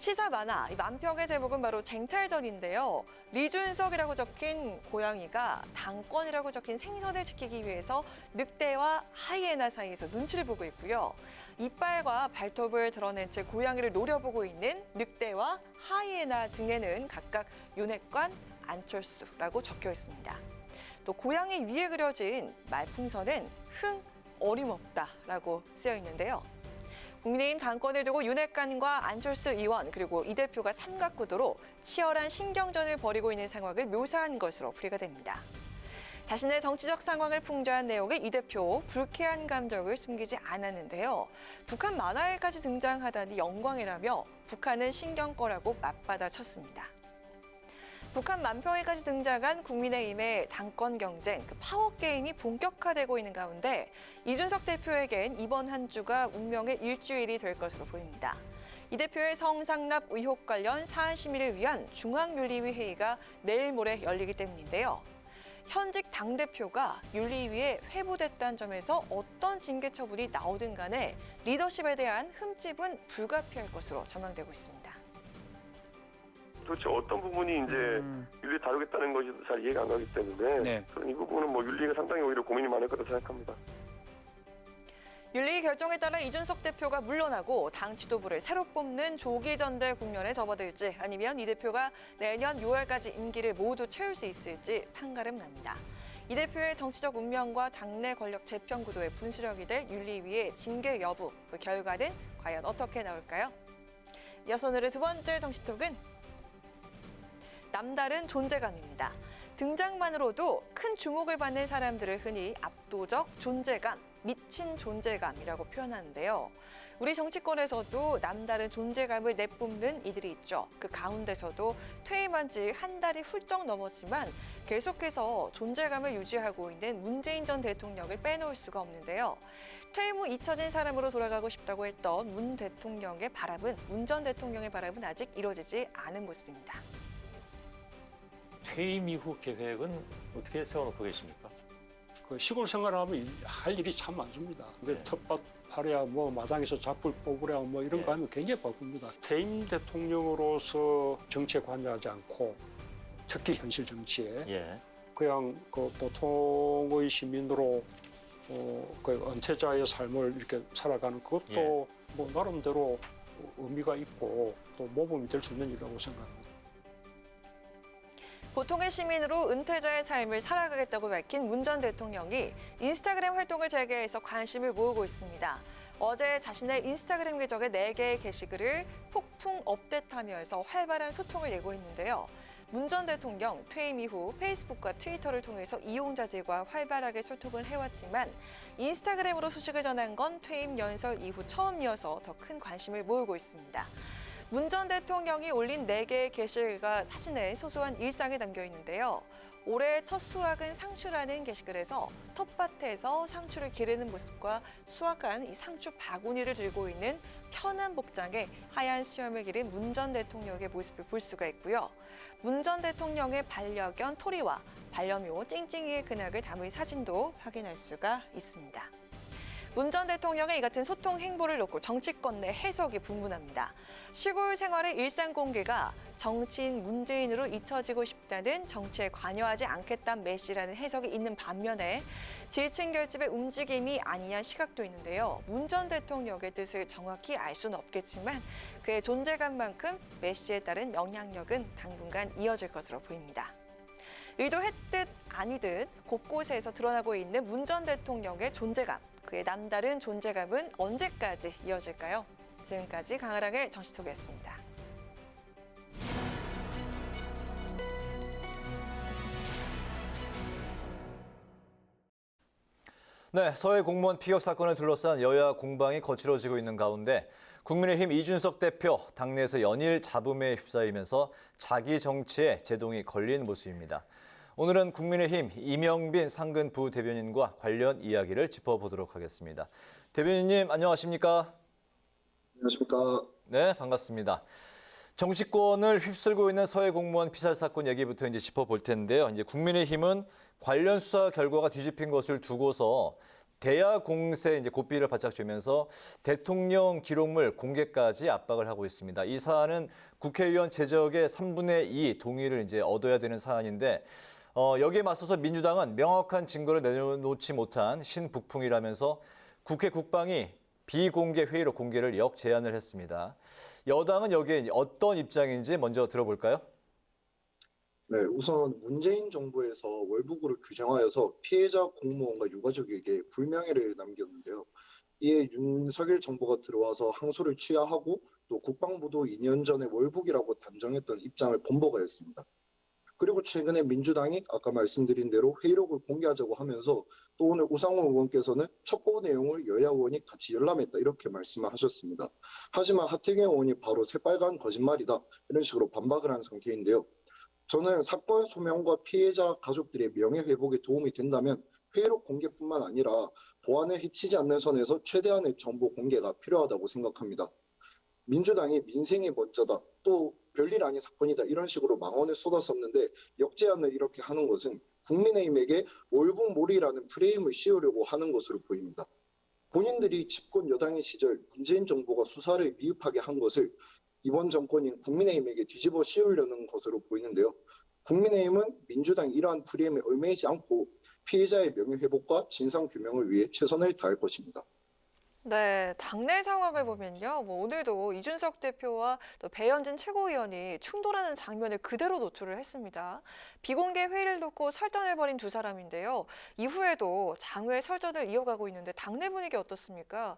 시사 만화, 이 만평의 제목은 바로 쟁탈전인데요. 리준석이라고 적힌 고양이가 당권이라고 적힌 생선을 지키기 위해서 늑대와 하이에나 사이에서 눈치를 보고 있고요. 이빨과 발톱을 드러낸 채 고양이를 노려보고 있는 늑대와 하이에나 등에는 각각 윤핵관, 안철수라고 적혀 있습니다. 또 고양이 위에 그려진 말풍선은 흥, 어림없다라고 쓰여 있는데요. 국민의힘 당권을 두고 윤핵관과 안철수 의원 그리고 이 대표가 삼각구도로 치열한 신경전을 벌이고 있는 상황을 묘사한 것으로 풀이가 됩니다. 자신의 정치적 상황을 풍자한 내용의 이 대표 불쾌한 감정을 숨기지 않았는데요. 북한 만화에까지 등장하다니 영광이라며 북한은 신경 꺼라고 맞받아쳤습니다. 북한 만평에까지 등장한 국민의힘의 당권 경쟁, 파워게임이 본격화되고 있는 가운데 이준석 대표에겐 이번 한 주가 운명의 일주일이 될 것으로 보입니다. 이 대표의 성상납 의혹 관련 사안 심의를 위한 중앙윤리위 회의가 내일 모레 열리기 때문인데요. 현직 당대표가 윤리위에 회부됐다는 점에서 어떤 징계 처분이 나오든 간에 리더십에 대한 흠집은 불가피할 것으로 전망되고 있습니다. 도대체 어떤 부분이 이제 윤리 다루겠다는 것이 잘 이해가 안 가기 때문에 저는 이 부분은 뭐 윤리가 상당히 오히려 고민이 많을 거라고 생각합니다. 윤리 결정에 따라 이준석 대표가 물러나고 당 지도부를 새로 뽑는 조기 전대 국면에 접어들지 아니면 이 대표가 내년 6월까지 임기를 모두 채울 수 있을지 판가름 납니다. 이 대표의 정치적 운명과 당내 권력 재편 구도의 분수령이 될 윤리위의 징계 여부, 그 결과는 과연 어떻게 나올까요? 이어서 오늘의 두 번째 정치톡은 남다른 존재감입니다. 등장만으로도 큰 주목을 받는 사람들을 흔히 압도적 존재감, 미친 존재감이라고 표현하는데요. 우리 정치권에서도 남다른 존재감을 내뿜는 이들이 있죠. 그 가운데서도 퇴임한 지 한 달이 훌쩍 넘었지만 계속해서 존재감을 유지하고 있는 문재인 전 대통령을 빼놓을 수가 없는데요. 퇴임 후 잊혀진 사람으로 돌아가고 싶다고 했던 문 전 대통령의 바람은 아직 이루어지지 않은 모습입니다. 퇴임 이후 계획은 어떻게 세워놓고 계십니까? 그 시골 생활하면 할 일이 참 많습니다. 텃밭 하랴 뭐 마당에서 잡풀 뽑으랴 뭐 이런 거 하면 굉장히 바쁩니다. 퇴임 대통령으로서 정치에 관여하지 않고 특히 현실 정치에 그냥 그 보통의 시민으로 그 은퇴자의 삶을 이렇게 살아가는 그것도 뭐 나름대로 의미가 있고 또 모범이 될 수 있는 일이라고 생각합니다. 보통의 시민으로 은퇴자의 삶을 살아가겠다고 밝힌 문 전 대통령이 인스타그램 활동을 재개해서 관심을 모으고 있습니다. 어제 자신의 인스타그램 계정에 4개의 게시글을 폭풍 업데이트하면서 활발한 소통을 예고했는데요. 문 전 대통령 퇴임 이후 페이스북과 트위터를 통해서 이용자들과 활발하게 소통을 해왔지만 인스타그램으로 소식을 전한 건 퇴임 연설 이후 처음이어서 더 큰 관심을 모으고 있습니다. 문 전 대통령이 올린 4개의 게시글과 사진에 소소한 일상이 담겨 있는데요. 올해 첫 수확은 상추라는 게시글에서 텃밭에서 상추를 기르는 모습과 수확한 이 상추 바구니를 들고 있는 편한 복장에 하얀 수염을 기른 문 전 대통령의 모습을 볼 수가 있고요. 문 전 대통령의 반려견 토리와 반려묘 찡찡이의 근황을 담은 사진도 확인할 수가 있습니다. 문 전 대통령의 이 같은 소통 행보를 놓고 정치권 내 해석이 분분합니다. 시골 생활의 일상 공개가 정치인 문재인으로 잊혀지고 싶다는 정치에 관여하지 않겠다는 메시라는 해석이 있는 반면에 지층 결집의 움직임이 아니냐는 시각도 있는데요. 문 전 대통령의 뜻을 정확히 알 수는 없겠지만 그의 존재감만큼 메시에 따른 영향력은 당분간 이어질 것으로 보입니다. 의도했듯 아니듯 곳곳에서 드러나고 있는 문 전 대통령의 존재감. 그의 남다른 존재감은 언제까지 이어질까요? 지금까지 강아랑의 정치톡이었습니다. 네, 서해 공무원 피격 사건을 둘러싼 여야 공방이 거칠어지고 있는 가운데 국민의힘 이준석 대표 당내에서 연일 잡음에 휩싸이면서 자기 정치에 제동이 걸린 모습입니다. 오늘은 국민의힘 이명빈 상근 부대변인과 관련 이야기를 짚어보도록 하겠습니다. 대변인님 안녕하십니까? 안녕하십니까? 네, 반갑습니다. 정치권을 휩쓸고 있는 서해 공무원 피살 사건 얘기부터 이제 짚어볼 텐데요. 이제 국민의힘은 관련 수사 결과가 뒤집힌 것을 두고서 대야 공세 이제 고삐를 바짝 쥐면서 대통령 기록물 공개까지 압박을 하고 있습니다. 이 사안은 국회의원 제적의 3분의 2 동의를 이제 얻어야 되는 사안인데 여기에 맞서서 민주당은 명확한 증거를 내놓지 못한 신북풍이라면서 국회 국방이 비공개 회의로 공개를 역제안을 했습니다. 여당은 여기에 어떤 입장인지 먼저 들어볼까요? 네, 우선 문재인 정부에서 월북으로 규정하여서 피해자 공무원과 유가족에게 불명예를 남겼는데요. 이에 윤석열 정부가 들어와서 항소를 취하하고 또 국방부도 2년 전에 월북이라고 단정했던 입장을 번복하였습니다. 그리고 최근에 민주당이 아까 말씀드린 대로 회의록을 공개하자고 하면서 또 오늘 우상호 의원께서는 첩보 내용을 여야 의원이 같이 열람했다 이렇게 말씀을 하셨습니다. 하지만 하태경 의원이 바로 새빨간 거짓말이다 이런 식으로 반박을 한 상태인데요. 저는 사건 소명과 피해자 가족들의 명예 회복에 도움이 된다면 회의록 공개뿐만 아니라 보안을 해치지 않는 선에서 최대한의 정보 공개가 필요하다고 생각합니다. 민주당이 민생이 먼저다, 또 별일 아닌 사건이다 이런 식으로 망언을 쏟았었는데 역제안을 이렇게 하는 것은 국민의힘에게 월북몰이라는 프레임을 씌우려고 하는 것으로 보입니다. 본인들이 집권 여당의 시절 문재인 정부가 수사를 미흡하게 한 것을 이번 정권인 국민의힘에게 뒤집어 씌우려는 것으로 보이는데요. 국민의힘은 민주당 이러한 프레임에 얽매이지 않고 피해자의 명예회복과 진상규명을 위해 최선을 다할 것입니다. 네, 당내 상황을 보면요. 오늘도 이준석 대표와 또 배현진 최고위원이 충돌하는 장면을 그대로 노출을 했습니다. 비공개 회의를 놓고 설전을 벌인 두 사람인데요. 이후에도 장외 설전을 이어가고 있는데 당내 분위기 어떻습니까?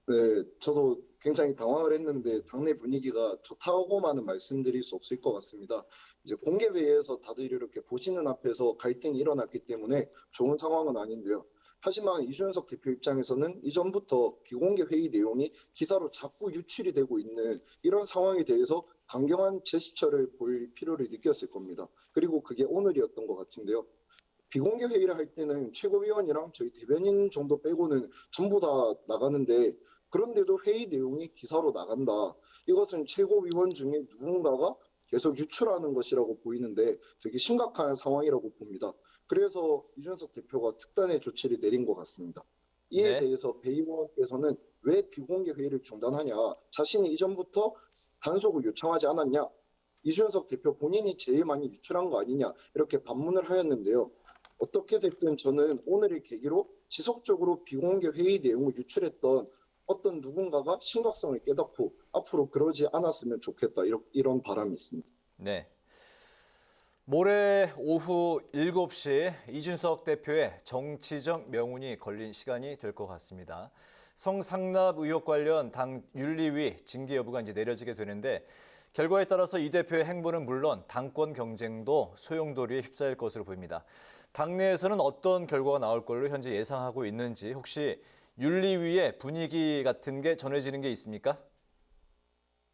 네, 저도 굉장히 당황을 했는데 당내 분위기가 좋다고만은 말씀드릴 수 없을 것 같습니다. 이제 공개 회의에서 다들 이렇게 보시는 앞에서 갈등이 일어났기 때문에 좋은 상황은 아닌데요. 하지만 이준석 대표 입장에서는 이전부터 비공개 회의 내용이 기사로 자꾸 유출이 되고 있는 이런 상황에 대해서 강경한 제스처를 볼 필요를 느꼈을 겁니다. 그리고 그게 오늘이었던 것 같은데요. 비공개 회의를 할 때는 최고위원이랑 저희 대변인 정도 빼고는 전부 다 나가는데 그런데도 회의 내용이 기사로 나간다. 이것은 최고위원 중에 누군가가 계속 유출하는 것이라고 보이는데 되게 심각한 상황이라고 봅니다. 그래서 이준석 대표가 특단의 조치를 내린 것 같습니다. 이에 대해서 배 의원께서는 왜 비공개 회의를 중단하냐, 자신이 이전부터 단속을 요청하지 않았냐, 이준석 대표 본인이 제일 많이 유출한 거 아니냐 이렇게 반문을 하였는데요. 어떻게 됐든 저는 오늘을 계기로 지속적으로 비공개 회의 내용을 유출했던 어떤 누군가가 심각성을 깨닫고 앞으로 그러지 않았으면 좋겠다 이런 바람이 있습니다. 네. 모레 오후 7시 이준석 대표의 정치적 명운이 걸린 시간이 될 것 같습니다. 성상납 의혹 관련 당 윤리위 징계 여부가 이제 내려지게 되는데 결과에 따라서 이 대표의 행보는 물론 당권 경쟁도 소용돌이에 휩싸일 것으로 보입니다. 당내에서는 어떤 결과가 나올 걸로 현재 예상하고 있는지 혹시 윤리위의 분위기 같은 게 전해지는 게 있습니까?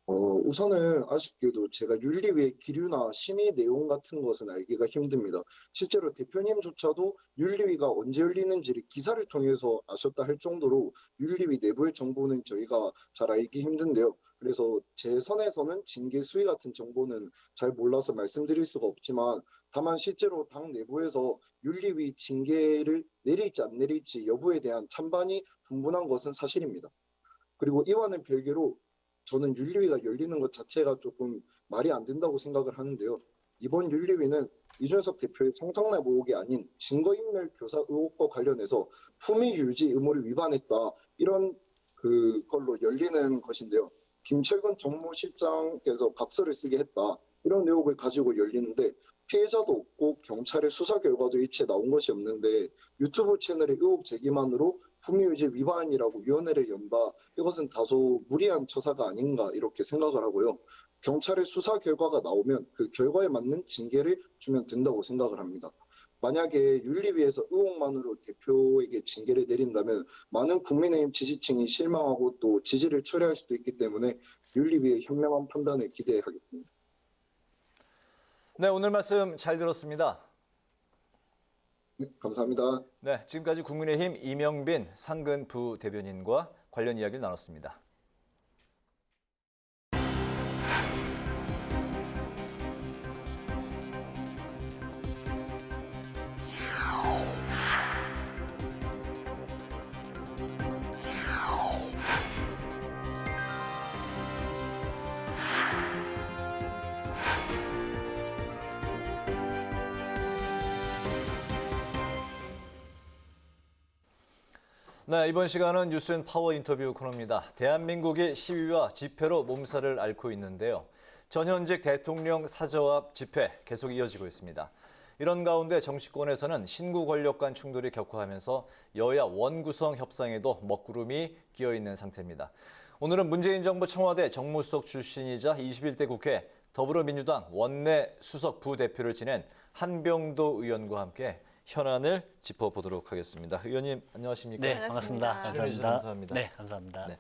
우선은 아쉽게도 제가 윤리위의 기류나 심의 내용 같은 것은 알기가 힘듭니다. 실제로 대표님조차도 윤리위가 언제 열리는지를 기사를 통해서 아셨다 할 정도로 윤리위 내부의 정보는 저희가 잘 알기 힘든데요. 그래서 제 선에서는 징계 수위 같은 정보는 잘 몰라서 말씀드릴 수가 없지만 다만 실제로 당 내부에서 윤리위 징계를 내릴지 안 내릴지 여부에 대한 찬반이 분분한 것은 사실입니다. 그리고 이와는 별개로 저는 윤리위가 열리는 것 자체가 조금 말이 안 된다고 생각을 하는데요. 이번 윤리위는 이준석 대표의 성상납 의혹이 아닌 증거인멸 교사 의혹과 관련해서 품위 유지 의무를 위반했다. 이런 그걸로 열리는 것인데요. 김철근 정무실장께서 각서를 쓰게 했다. 이런 의혹을 가지고 열리는데 피해자도 없고 경찰의 수사 결과도 일체 나온 것이 없는데 유튜브 채널의 의혹 제기만으로 품위유지 위반이라고 위원회를 연다. 이것은 다소 무리한 처사가 아닌가 이렇게 생각을 하고요. 경찰의 수사 결과가 나오면 그 결과에 맞는 징계를 주면 된다고 생각을 합니다. 만약에 윤리위에서 의혹만으로 대표에게 징계를 내린다면 많은 국민의힘 지지층이 실망하고 또 지지를 철회할 수도 있기 때문에 윤리위의 현명한 판단을 기대하겠습니다. 네, 오늘 말씀 잘 들었습니다. 네, 감사합니다. 네, 지금까지 국민의힘 이명빈 상근 부대변인과 관련 이야기를 나눴습니다. 네, 이번 시간은 뉴스앤파워 인터뷰 코너입니다. 대한민국이 시위와 집회로 몸살을 앓고 있는데요. 전현직 대통령 사저 앞 집회 계속 이어지고 있습니다. 이런 가운데 정치권에서는 신구 권력 간 충돌이 격화하면서 여야 원구성 협상에도 먹구름이 끼어 있는 상태입니다. 오늘은 문재인 정부 청와대 정무수석 출신이자 21대 국회 더불어민주당 원내 수석 부대표를 지낸 한병도 의원과 함께 현안을 짚어보도록 하겠습니다. 의원님 안녕하십니까? 네, 반갑습니다. 감사합니다. 네, 감사합니다. 네.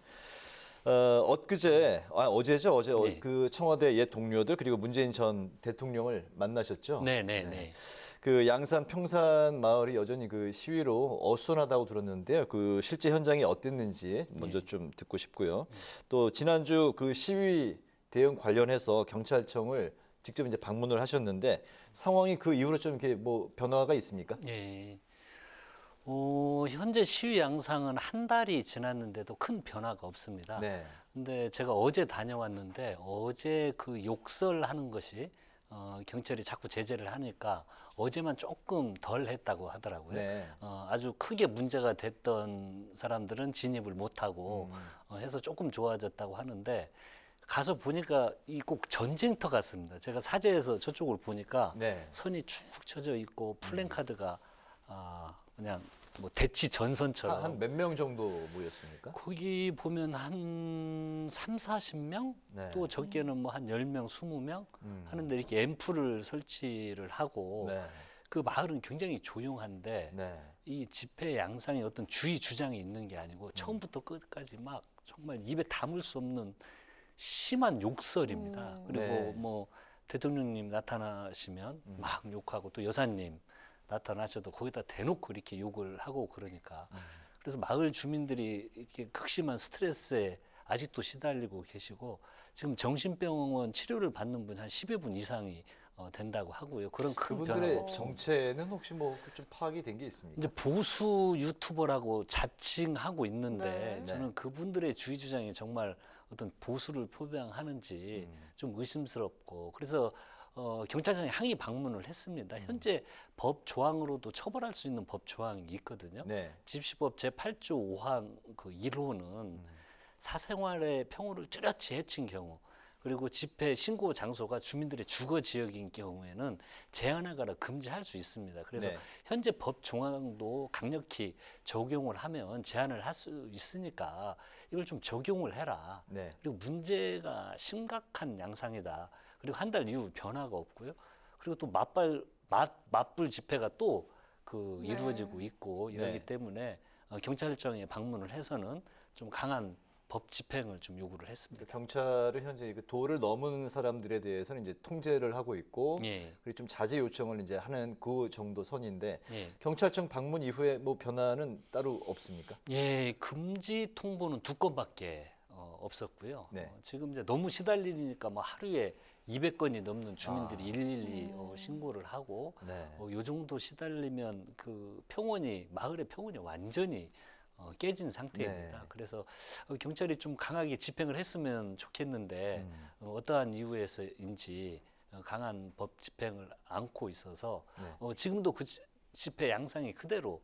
어제죠? 어제 그 청와대 옛 동료들 그리고 문재인 전 대통령을 만나셨죠? 네. 그 양산 평산 마을이 여전히 그 시위로 어수선하다고 들었는데요. 그 실제 현장이 어땠는지 먼저 좀 듣고 싶고요. 또 지난주 그 시위 대응 관련해서 경찰청을 직접 이제 방문을 하셨는데 상황이 그 이후로 좀 이렇게 뭐 변화가 있습니까? 네. 현재 시위 양상은 한 달이 지났는데도 큰 변화가 없습니다. 네. 근데 제가 어제 다녀왔는데 어제 그 욕설하는 것이 경찰이 자꾸 제재를 하니까 어제만 조금 덜 했다고 하더라고요. 네. 아주 크게 문제가 됐던 사람들은 진입을 못하고 해서 조금 좋아졌다고 하는데 가서 보니까 이 꼭 전쟁터 같습니다. 제가 사제에서 저쪽을 보니까 네. 선이 축 쳐져 있고 플랜카드가 그냥 뭐 대치 전선처럼 한 몇 명 정도 모였습니까? 거기 보면 한 3, 40명? 네. 또 적게는 뭐 한 10명, 20명 하는데 이렇게 앰프를 설치를 하고 네. 그 마을은 굉장히 조용한데 네. 이 집회 양상에 어떤 주의 주장이 있는 게 아니고 처음부터 끝까지 막 정말 입에 담을 수 없는 심한 욕설입니다. 그리고 네. 뭐 대통령님 나타나시면 막 욕하고 또 여사님 나타나셔도 거기다 대놓고 이렇게 욕을 하고 그러니까 그래서 마을 주민들이 이렇게 극심한 스트레스에 아직도 시달리고 계시고 지금 정신병원 치료를 받는 분 한 10여 분 이상이 된다고 하고요. 그런 큰 그분들의 변화. 정체는 혹시 뭐 좀 파악이 된 게 있습니까? 이제 보수 유튜버라고 자칭하고 있는데 네. 저는 그분들의 주의 주장이 정말 어떤 보수를 표방하는지 좀 의심스럽고 그래서 경찰청에 항의 방문을 했습니다. 현재 법 조항으로도 처벌할 수 있는 법 조항이 있거든요. 네. 집시법 제8조 5항 그 1호는 사생활의 평온을 뚜렷이 해친 경우 그리고 집회 신고 장소가 주민들의 주거 지역인 경우에는 제한하거나 금지할 수 있습니다. 그래서 네. 현재 법 조항도 강력히 적용을 하면 제한을 할 수 있으니까 이걸 좀 적용을 해라. 네. 그리고 문제가 심각한 양상이다. 그리고 한 달 이후 변화가 없고요. 그리고 또 맞불 집회가 또 그 이루어지고 있고 이러기 네. 때문에 경찰청에 방문을 해서는 좀 강한 법 집행을 좀 요구를 했습니다. 경찰은 현재 그 도를 넘은 사람들에 대해서는 이제 통제를 하고 있고 예. 그리고 좀 자제 요청을 이제 하는 그 정도 선인데 예. 경찰청 방문 이후에 뭐 변화는 따로 없습니까? 예, 금지 통보는 2건밖에 없었고요. 네. 지금 이제 너무 시달리니까 뭐 하루에 200건이 넘는 주민들이 112 신고를 하고 네. 요 정도 시달리면 그 평온이 마을의 평온이 완전히 깨진 상태입니다. 네. 그래서 경찰이 좀 강하게 집행을 했으면 좋겠는데 어떠한 이유에서인지 강한 법 집행을 안고 있어서 네. 지금도 그 집회 양상이 그대로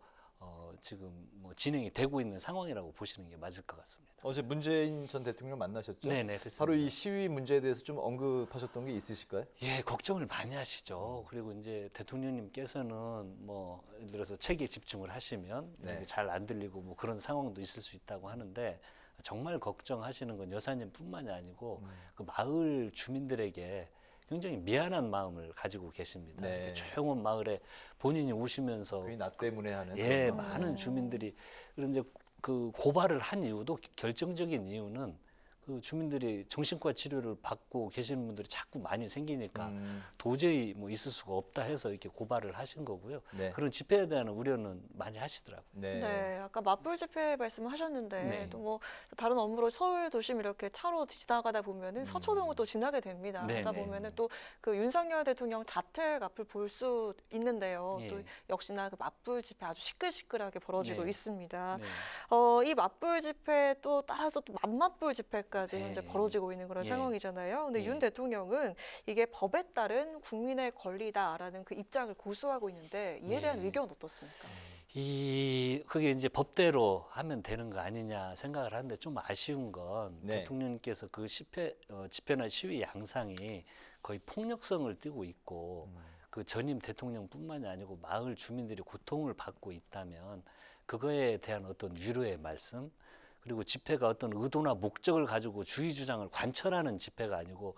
지금 뭐 진행이 되고 있는 상황이라고 보시는 게 맞을 것 같습니다. 어제 문재인 전 대통령 만나셨죠? 네네, 됐습니다. 바로 이 시위 문제에 대해서 좀 언급하셨던 게 있으실까요? 예, 걱정을 많이 하시죠. 그리고 이제 대통령님께서는 뭐 예를 들어서 책에 집중을 하시면 네. 잘 안 들리고 뭐 그런 상황도 있을 수 있다고 하는데 정말 걱정하시는 건 여사님뿐만이 아니고 그 마을 주민들에게 굉장히 미안한 마음을 가지고 계십니다. 네. 이렇게 조용한 마을에 본인이 오시면서 괜히 나 때문에 하는 예, 그런 많은 주민들이 그런 이제 그 고발을 한 이유도 결정적인 이유는 그 주민들이 정신과 치료를 받고 계시는 분들이 자꾸 많이 생기니까 도저히 뭐 있을 수가 없다 해서 이렇게 고발을 하신 거고요. 네. 그런 집회에 대한 우려는 많이 하시더라고요. 네, 아까 맞불 집회 말씀하셨는데 네. 또 뭐 다른 업무로 서울 도심 이렇게 차로 지나가다 보면은 서초동을 또 지나게 됩니다. 네, 그러다 네. 보면은 또 그 윤석열 대통령 자택 앞을 볼 수 있는데요. 예. 또 역시나 그 맞불 집회 아주 시끌시끌하게 벌어지고 네. 있습니다. 네. 이 맞불 집회 또 따라서 또 맞불 집회까지 문제까지 현재 예. 벌어지고 있는 그런 예. 상황이잖아요. 근데 예. 윤 대통령은 이게 법에 따른 국민의 권리다라는 그 입장을 고수하고 있는데 이에 대한 예. 의견 어떻습니까? 그게 이제 법대로 하면 되는 거 아니냐 생각을 하는데 좀 아쉬운 건 네. 대통령께서 그 집회나 시위 양상이 거의 폭력성을 띠고 있고 그 전임 대통령뿐만이 아니고 마을 주민들이 고통을 받고 있다면 그거에 대한 어떤 위로의 말씀, 그리고 집회가 어떤 의도나 목적을 가지고 주의 주장을 관철하는 집회가 아니고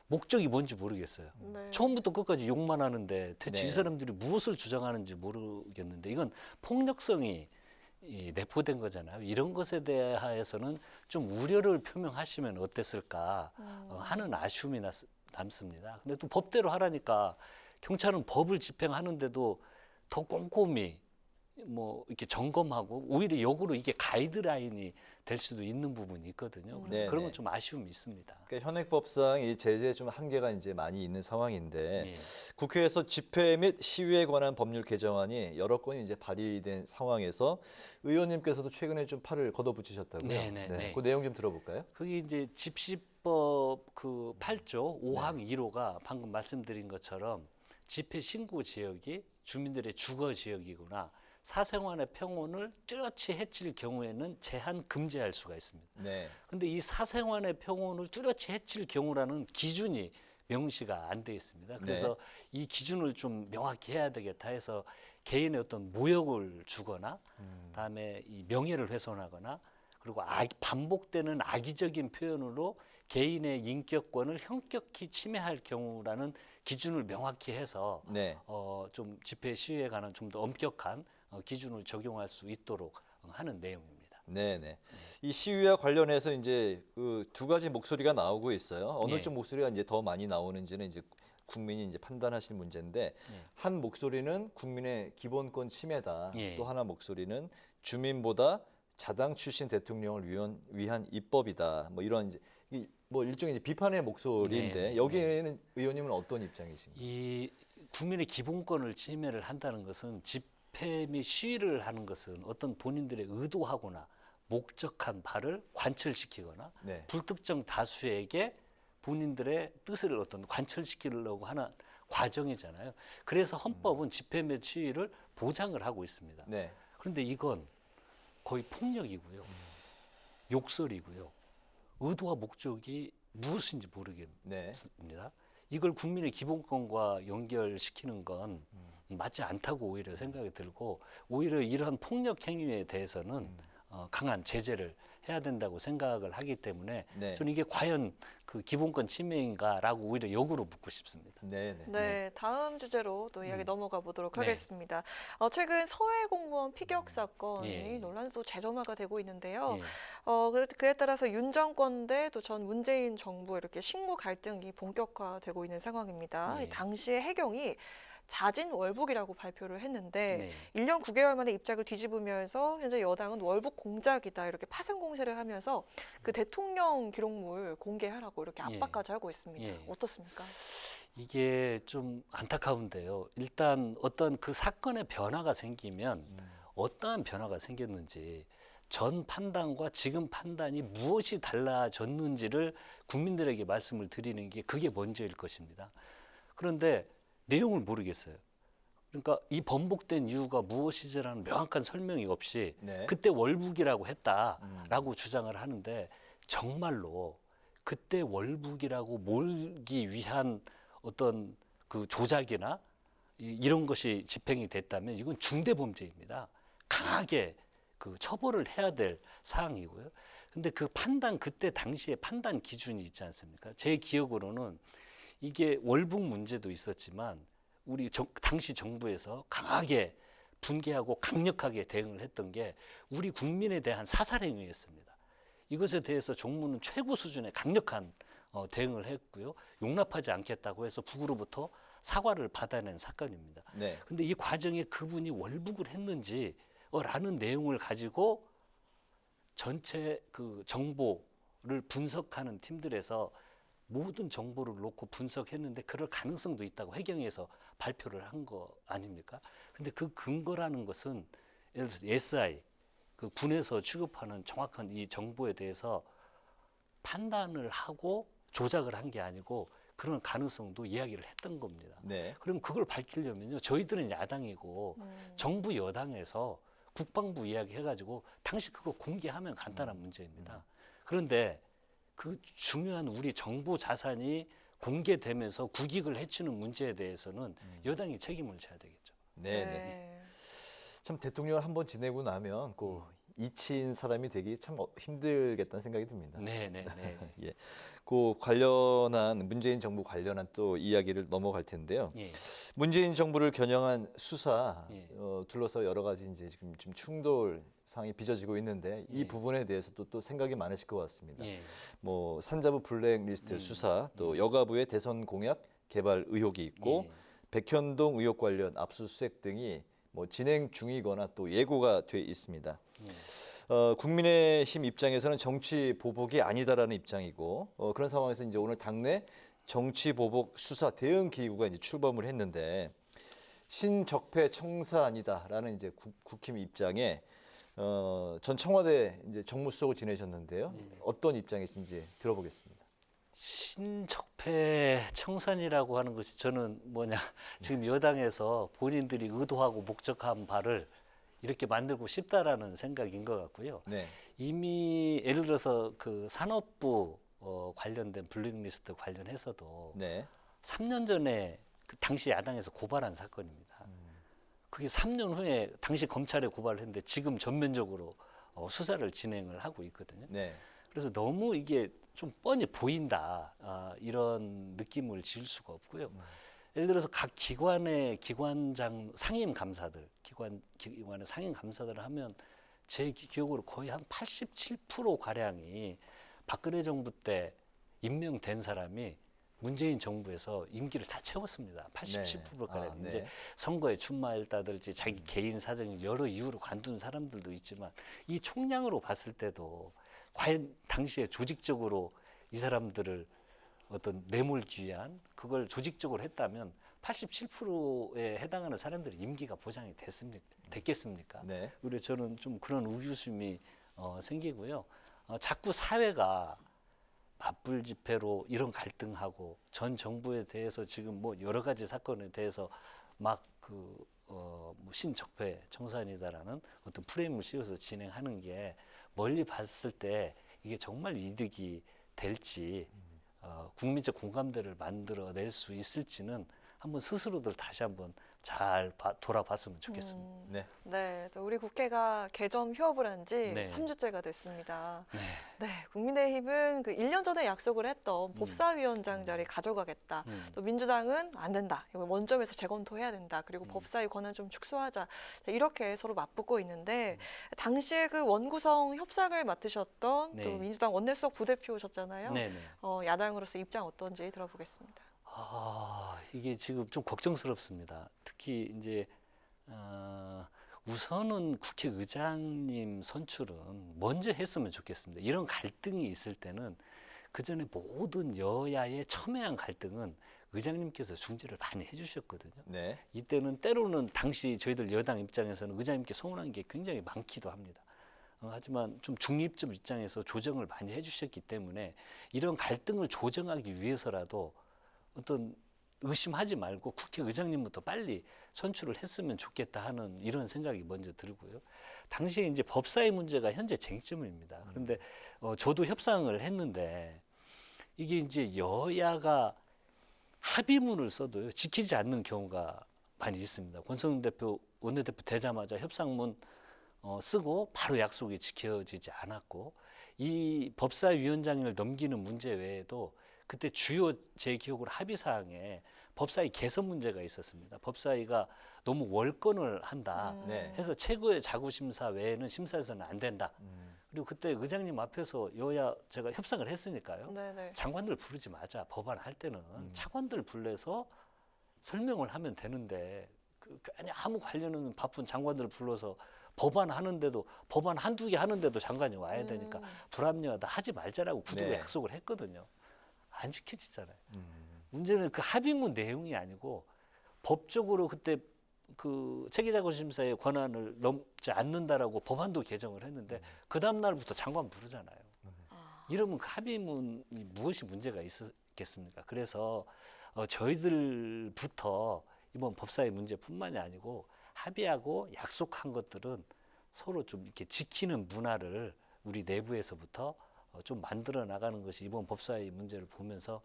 목적이 뭔지 모르겠어요. 네. 처음부터 끝까지 욕만 하는데 대체 네. 이 사람들이 무엇을 주장하는지 모르겠는데 이건 폭력성이 내포된 거잖아요. 이런 것에 대해서는 좀 우려를 표명하시면 어땠을까 하는 아쉬움이 남습니다. 근데 또 법대로 하라니까 경찰은 법을 집행하는데도 더 꼼꼼히 뭐 이렇게 점검하고 오히려 역으로 이게 가이드라인이 될 수도 있는 부분이 있거든요. 그래서 네네. 그런 건 좀 아쉬움이 있습니다. 그러니까 현행법상 이 제재에 좀 한계가 이제 많이 있는 상황인데 예. 국회에서 집회 및 시위에 관한 법률 개정안이 여러 건이 이제 발의된 상황에서 의원님께서도 최근에 좀 팔을 걷어붙이셨다고요. 네네네. 그 내용 좀 들어볼까요? 그게 이제 집시법 그 8조 5항 1호가 방금 말씀드린 것처럼 집회 신고 지역이 주민들의 주거 지역이구나. 사생활의 평온을 뚜렷이 해칠 경우에는 제한 금지할 수가 있습니다. 네. 근데 이 사생활의 평온을 뚜렷이 해칠 경우라는 기준이 명시가 안 돼 있습니다. 그래서 이 기준을 좀 명확히 해야 되겠다 해서 개인의 어떤 모욕을 주거나 다음에 이 명예를 훼손하거나 그리고 반복되는 악의적인 표현으로 개인의 인격권을 형격히 침해할 경우라는 기준을 명확히 해서 좀 집회 시위에 관한 좀 더 엄격한 기준을 적용할 수 있도록 하는 내용입니다. 네네. 이 시위와 관련해서 이제 그 두 가지 목소리가 나오고 있어요. 어느 쪽 목소리가 이제 더 많이 나오는지는 이제 국민이 이제 판단하실 문제인데 한 목소리는 국민의 기본권 침해다. 또 하나 목소리는 주민보다 자당 출신 대통령을 위한 입법이다. 뭐 이런 이제 뭐 일종의 이제 비판의 목소리인데 여기에는 의원님은 어떤 입장이신가요? 이 국민의 기본권을 침해를 한다는 것은 집회 및 시위를 하는 것은 어떤 본인들의 의도하거나 목적한 바를 관철시키거나 불특정 다수에게 본인들의 뜻을 어떤 관철시키려고 하는 과정이잖아요. 그래서 헌법은 집회 및 시위를 보장을 하고 있습니다. 그런데 이건 거의 폭력이고요. 욕설이고요. 의도와 목적이 무엇인지 모르겠습니다. 이걸 국민의 기본권과 연결시키는 건 맞지 않다고 오히려 생각이 들고 오히려 이러한 폭력 행위에 대해서는 강한 제재를 해야 된다고 생각을 하기 때문에 저는 이게 과연 그 기본권 침해인가라고 오히려 역으로 묻고 싶습니다. 네, 다음 주제로 또 이야기 넘어가 보도록 하겠습니다. 최근 서해 공무원 피격 사건이 논란이 또 재점화가 되고 있는데요. 그에 따라서 윤 정권 대 또 전 문재인 정부 이렇게 신구 갈등이 본격화되고 있는 상황입니다. 당시에 해경이 자진 월북이라고 발표를 했는데 1년 9개월 만에 입장을 뒤집으면서 현재 여당은 월북 공작이다 이렇게 파생 공세를 하면서 그 대통령 기록물 공개하라고 이렇게 압박까지 하고 있습니다. 어떻습니까? 이게 좀 안타까운데요. 일단 어떤 그 사건의 변화가 생기면 어떠한 변화가 생겼는지 전 판단과 지금 판단이 무엇이 달라졌는지를 국민들에게 말씀을 드리는 게 그게 먼저일 것입니다. 그런데 내용을 모르겠어요. 그러니까 이 번복된 이유가 무엇이지라는 명확한 설명이 없이 그때 월북이라고 했다라고 주장을 하는데 정말로 그때 월북이라고 몰기 위한 어떤 그 조작이나 이런 것이 집행이 됐다면 이건 중대범죄입니다. 강하게 그 처벌을 해야 될 사항이고요. 근데 그 판단 그때 당시에 판단 기준이 있지 않습니까? 제 기억으로는 이게 월북 문제도 있었지만 우리 당시 정부에서 강하게 분개하고 강력하게 대응을 했던 게 우리 국민에 대한 사살 행위였습니다. 이것에 대해서 정부는 최고 수준의 강력한 대응을 했고요. 용납하지 않겠다고 해서 북으로부터 사과를 받아낸 사건입니다. 그런데 이 과정에 그분이 월북을 했는지 라는 내용을 가지고 전체 그 정보를 분석하는 팀들에서 모든 정보를 놓고 분석했는데 그럴 가능성도 있다고 해경에서 발표를 한 거 아닙니까? 근데 그 근거라는 것은 예를 들어서 SI, 그 군에서 취급하는 정확한 이 정보에 대해서 판단을 하고 조작을 한 게 아니고 그런 가능성도 이야기를 했던 겁니다. 네. 그럼 그걸 밝히려면요. 저희들은 야당이고 정부 여당에서 국방부 이야기 해가지고 당시 그거 공개하면 간단한 문제입니다. 그런데 그 중요한 우리 정보 자산이 공개되면서 국익을 해치는 문제에 대해서는 여당이 책임을 져야 되겠죠. 네. 참 대통령을 한번 지내고 나면 그 잊힌 사람이 되기 참 힘들겠다는 생각이 듭니다. 네. 예. 그 관련한 문재인 정부 관련한 또 이야기를 넘어갈 텐데요. 예. 문재인 정부를 겨냥한 수사 둘러서 여러 가지 이제 지금 좀 충돌 상이 빚어지고 있는데 이 부분에 대해서 또 생각이 많으실 것 같습니다. 뭐 산자부 블랙리스트 수사, 또 여가부의 대선 공약 개발 의혹이 있고 백현동 의혹 관련 압수수색 등이 뭐 진행 중이거나 또 예고가 돼 있습니다. 국민의힘 입장에서는 정치 보복이 아니다라는 입장이고 그런 상황에서 이제 오늘 당내 정치 보복 수사 대응 기구가 이제 출범을 했는데 신적폐 청사안이다라는 이제 국힘 입장에 전 청와대 이제 정무수석을 지내셨는데요. 어떤 입장이신지 들어보겠습니다. 신적폐 청산이라고 하는 것이 저는 지금 여당에서 본인들이 의도하고 목적한 바를 이렇게 만들고 싶다라는 생각인 것 같고요. 네. 이미 예를 들어서 그 산업부 관련된 블랙리스트 관련해서도 3년 전에 그 당시 야당에서 고발한 사건입니다. 그게 3년 후에 당시 검찰에 고발을 했는데 지금 전면적으로 수사를 진행을 하고 있거든요. 그래서 너무 이게 좀 뻔히 보인다 이런 느낌을 지을 수가 없고요. 예를 들어서 각 기관의 기관장 상임 감사들, 기관의 상임 감사들을 하면 제 기억으로 거의 한 87% 가량이 박근혜 정부 때 임명된 사람이 문재인 정부에서 임기를 다 채웠습니다. 87%가량 이제 선거에 출마했다든지 자기 개인 사정이 여러 이유로 관둔 사람들도 있지만 이 총량으로 봤을 때도 과연 당시에 조직적으로 이 사람들을 어떤 뇌물기 위한 그걸 조직적으로 했다면 87%에 해당하는 사람들이 임기가 보장이 됐겠습니까? 오히려 저는 좀 그런 의구심이 생기고요. 자꾸 사회가 맞불 집회로 이런 갈등하고 전 정부에 대해서 지금 뭐 여러 가지 사건에 대해서 막 뭐 신적폐 청산이다라는 어떤 프레임을 씌워서 진행하는 게 멀리 봤을 때 이게 정말 이득이 될지 국민적 공감대를 만들어낼 수 있을지는 한번 스스로들 다시 한번 잘 돌아봤으면 좋겠습니다. 네, 또 우리 국회가 개점 휴업을 한 지 3주째가 됐습니다. 국민의힘은 그 1년 전에 약속을 했던 법사위원장 자리 가져가겠다. 또 민주당은 안 된다. 이걸 원점에서 재검토해야 된다. 그리고 법사위 권한 좀 축소하자. 이렇게 서로 맞붙고 있는데 당시에 그 원구성 협상을 맡으셨던 또 민주당 원내수석 부대표셨잖아요. 야당으로서 입장 어떤지 들어보겠습니다. 이게 지금 좀 걱정스럽습니다. 특히 이제 우선은 국회의장님 선출은 먼저 했으면 좋겠습니다. 이런 갈등이 있을 때는 그 전에 모든 여야의 첨예한 갈등은 의장님께서 중재를 많이 해주셨거든요. 이때는 때로는 당시 저희들 여당 입장에서는 의장님께 서운한 게 굉장히 많기도 합니다. 하지만 좀 중립적 입장에서 조정을 많이 해주셨기 때문에 이런 갈등을 조정하기 위해서라도 어떤 의심하지 말고 국회의장님부터 빨리 선출을 했으면 좋겠다 하는 이런 생각이 먼저 들고요. 당시에 이제 법사위 문제가 현재 쟁점입니다. 그런데 저도 협상을 했는데 이게 이제 여야가 합의문을 써도요 지키지 않는 경우가 많이 있습니다. 권성동 대표 원내대표 되자마자 협상문 쓰고 바로 약속이 지켜지지 않았고 이 법사위원장을 넘기는 문제 외에도 그때 주요 제 기억으로 합의사항에 법사위 개선 문제가 있었습니다. 법사위가 너무 월권을 한다 해서 최고의 자구심사 외에는 심사에서는 안 된다. 그리고 그때 의장님 앞에서 여야 제가 협상을 했으니까요. 장관들 부르지 마자. 법안 할 때는 차관들 불러서 설명을 하면 되는데 아무 관련 없는 바쁜 장관들을 불러서 법안 하는데도 법안 한두 개 하는데도 장관이 와야 되니까 불합리하다 하지 말자라고 구두로 약속을 했거든요. 안 지켜지잖아요. 문제는 그 합의문 내용이 아니고 법적으로 그때 그 체계자구심사의 권한을 넘지 않는다라고 법안도 개정을 했는데 그 다음 날부터 장관 부르잖아요. 이러면 그 합의문이 무엇이 문제가 있었겠습니까? 그래서 저희들부터 이번 법사위 문제뿐만이 아니고 합의하고 약속한 것들은 서로 좀 이렇게 지키는 문화를 우리 내부에서부터 좀 만들어 나가는 것이 이번 법사위 문제를 보면서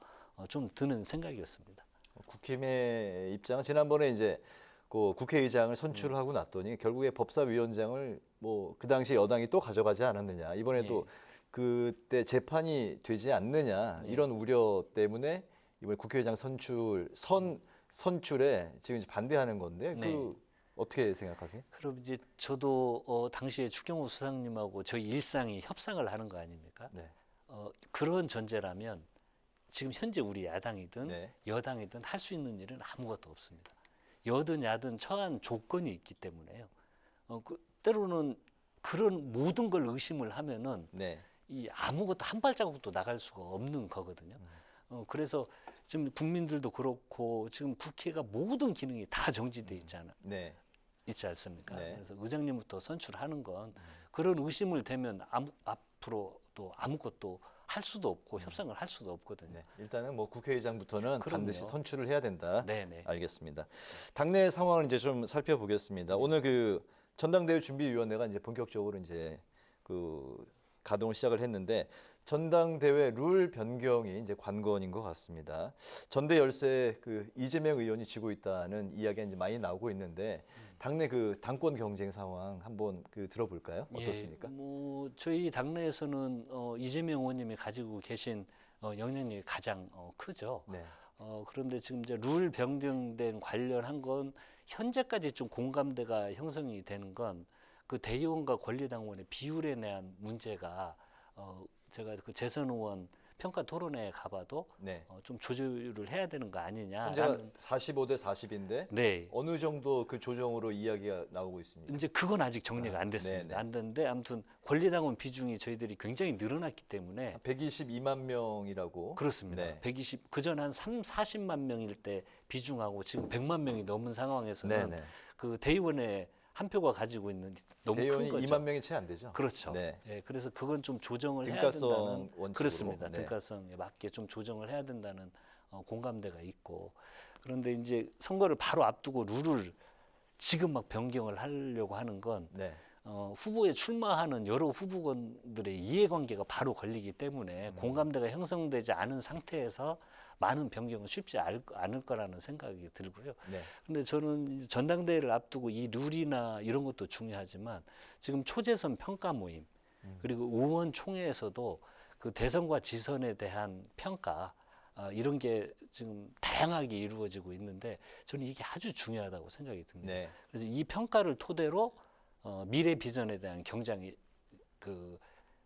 좀 드는 생각이었습니다. 국힘의 입장은 지난번에 이제 그 국회의장을 선출하고 났더니 결국에 법사위원장을 뭐 그 당시 여당이 또 가져가지 않았느냐, 이번에도 그때 재판이 되지 않느냐 이런 우려 때문에 이번 국회의장 선출에 지금 이제 반대하는 건데 그 어떻게 생각하세요? 그럼 이제 저도 당시에 추경호 수상님하고 저희 일상이 협상을 하는 거 아닙니까? 그런 전제라면 지금 현재 우리 야당이든 여당이든 할 수 있는 일은 아무것도 없습니다. 여든 야든 처한 조건이 있기 때문에요. 때로는 그런 모든 걸 의심을 하면은 이 아무것도 한 발자국도 나갈 수가 없는 거거든요. 그래서 지금 국민들도 그렇고 지금 국회가 모든 기능이 다 정지돼 있지 않습니까? 그래서 의장님부터 선출하는 건 그런 의심을 대면 앞으로 또 아무것도 할 수도 없고 협상을 할 수도 없거든요. 일단은 뭐 국회의장부터는 반드시 선출을 해야 된다. 네네. 알겠습니다. 당내 상황을 이제 좀 살펴보겠습니다. 오늘 그 전당대회 준비위원회가 이제 본격적으로 이제 그 가동을 시작을 했는데 전당대회 룰 변경이 이제 관건인 것 같습니다. 전대 열세 그 이재명 의원이 지고 있다는 이야기가 이제 많이 나오고 있는데 당내 그 당권 경쟁 상황 한번 그 들어볼까요? 어떻습니까? 뭐 저희 당내에서는 이재명 의원님이 가지고 계신 영향력이 가장 크죠. 그런데 지금 이제 룰 변경된 관련한 건 현재까지 좀 공감대가 형성이 되는 건 그 대의원과 권리당원의 비율에 대한 문제가 제가 그 재선 의원 평가 토론회에 가봐도 좀 조율을 해야 되는 거 아니냐. 현재가 45대 40인데 어느 정도 그 조정으로 이야기가 나오고 있습니다. 이제 그건 아직 정리가 안 됐습니다. 안 됐는데 아무튼 권리당원 비중이 저희들이 굉장히 늘어났기 때문에 122만 명이라고. 그렇습니다. 120 그전 한 40만 명일 때 비중하고 지금 100만 명이 넘은 상황에서는 그 대의원의 한 표가 가지고 있는 너무 큰 거죠. 2만 명이 채 안 되죠. 그렇죠. 그래서 그건 좀 조정을 해야 된다는 원칙으로. 그렇습니다. 등가성에 맞게 좀 조정을 해야 된다는 공감대가 있고 그런데 이제 선거를 바로 앞두고 룰을 지금 막 변경을 하려고 하는 건 후보에 출마하는 여러 후보군들의 이해관계가 바로 걸리기 때문에 공감대가 형성되지 않은 상태에서 많은 변경은 쉽지 않을 거라는 생각이 들고요. 근데 저는 전당대회를 앞두고 이 룰이나 이런 것도 중요하지만 지금 초재선 평가 모임 그리고 의원총회에서도 그 대선과 지선에 대한 평가 이런 게 지금 다양하게 이루어지고 있는데 저는 이게 아주 중요하다고 생각이 듭니다. 그래서 이 평가를 토대로 미래 비전에 대한 경쟁이 그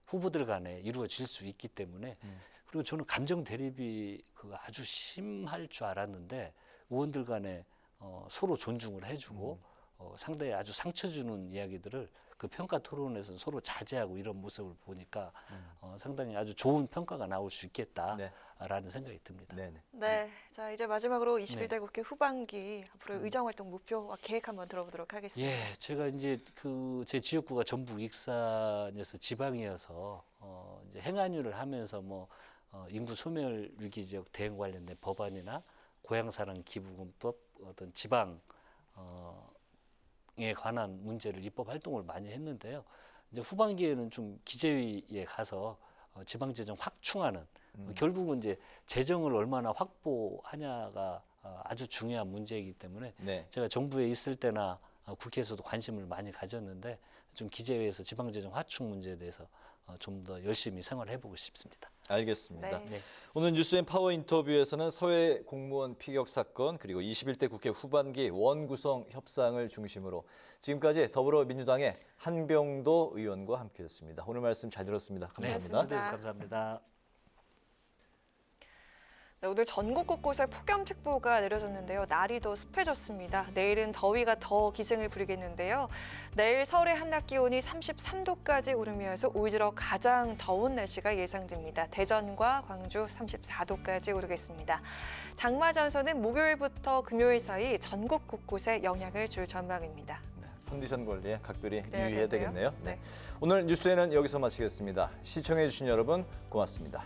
후보들 간에 이루어질 수 있기 때문에 그리고 저는 감정 대립이 그 아주 심할 줄 알았는데 의원들 간에 서로 존중을 해주고 상대에 아주 상처 주는 이야기들을 그 평가 토론에서 서로 자제하고 이런 모습을 보니까 상당히 아주 좋은 평가가 나올 수 있겠다라는 생각이 듭니다. 자 이제 마지막으로 21대 국회 후반기 앞으로 의정 활동 목표와 계획 한번 들어보도록 하겠습니다. 제가 이제 그 제 지역구가 전북 익산이어서 지방이어서 이제 행안위를 하면서 뭐 인구 소멸 위기 지역 대응 관련된 법안이나 고향사랑 기부금법 어떤 지방 에 관한 문제를 입법 활동을 많이 했는데요. 이제 후반기에는 좀 기재위에 가서 지방 재정 확충하는 결국은 이제 재정을 얼마나 확보하냐가 아주 중요한 문제이기 때문에 제가 정부에 있을 때나 국회에서도 관심을 많이 가졌는데 좀 기재위에서 지방 재정 확충 문제에 대해서 좀 더 열심히 생활해보고 싶습니다. 알겠습니다. 오늘 뉴스앤 파워 인터뷰에서는 서해 공무원 피격 사건 그리고 21대 국회 후반기 원구성 협상을 중심으로 지금까지 더불어민주당의 한병도 의원과 함께했습니다. 오늘 말씀 잘 들었습니다. 감사합니다. 감사합니다. 오늘 전국 곳곳에 폭염특보가 내려졌는데요. 날이 더 습해졌습니다. 내일은 더위가 더 기승을 부리겠는데요. 내일 서울의 한낮 기온이 33도까지 오르면서 올 들어 가장 더운 날씨가 예상됩니다. 대전과 광주 34도까지 오르겠습니다. 장마 전선은 목요일부터 금요일 사이 전국 곳곳에 영향을 줄 전망입니다. 컨디션 관리에 각별히 그래야 유의해야 되는데요. 되겠네요. 네. 오늘 뉴스에는 여기서 마치겠습니다. 시청해주신 여러분 고맙습니다.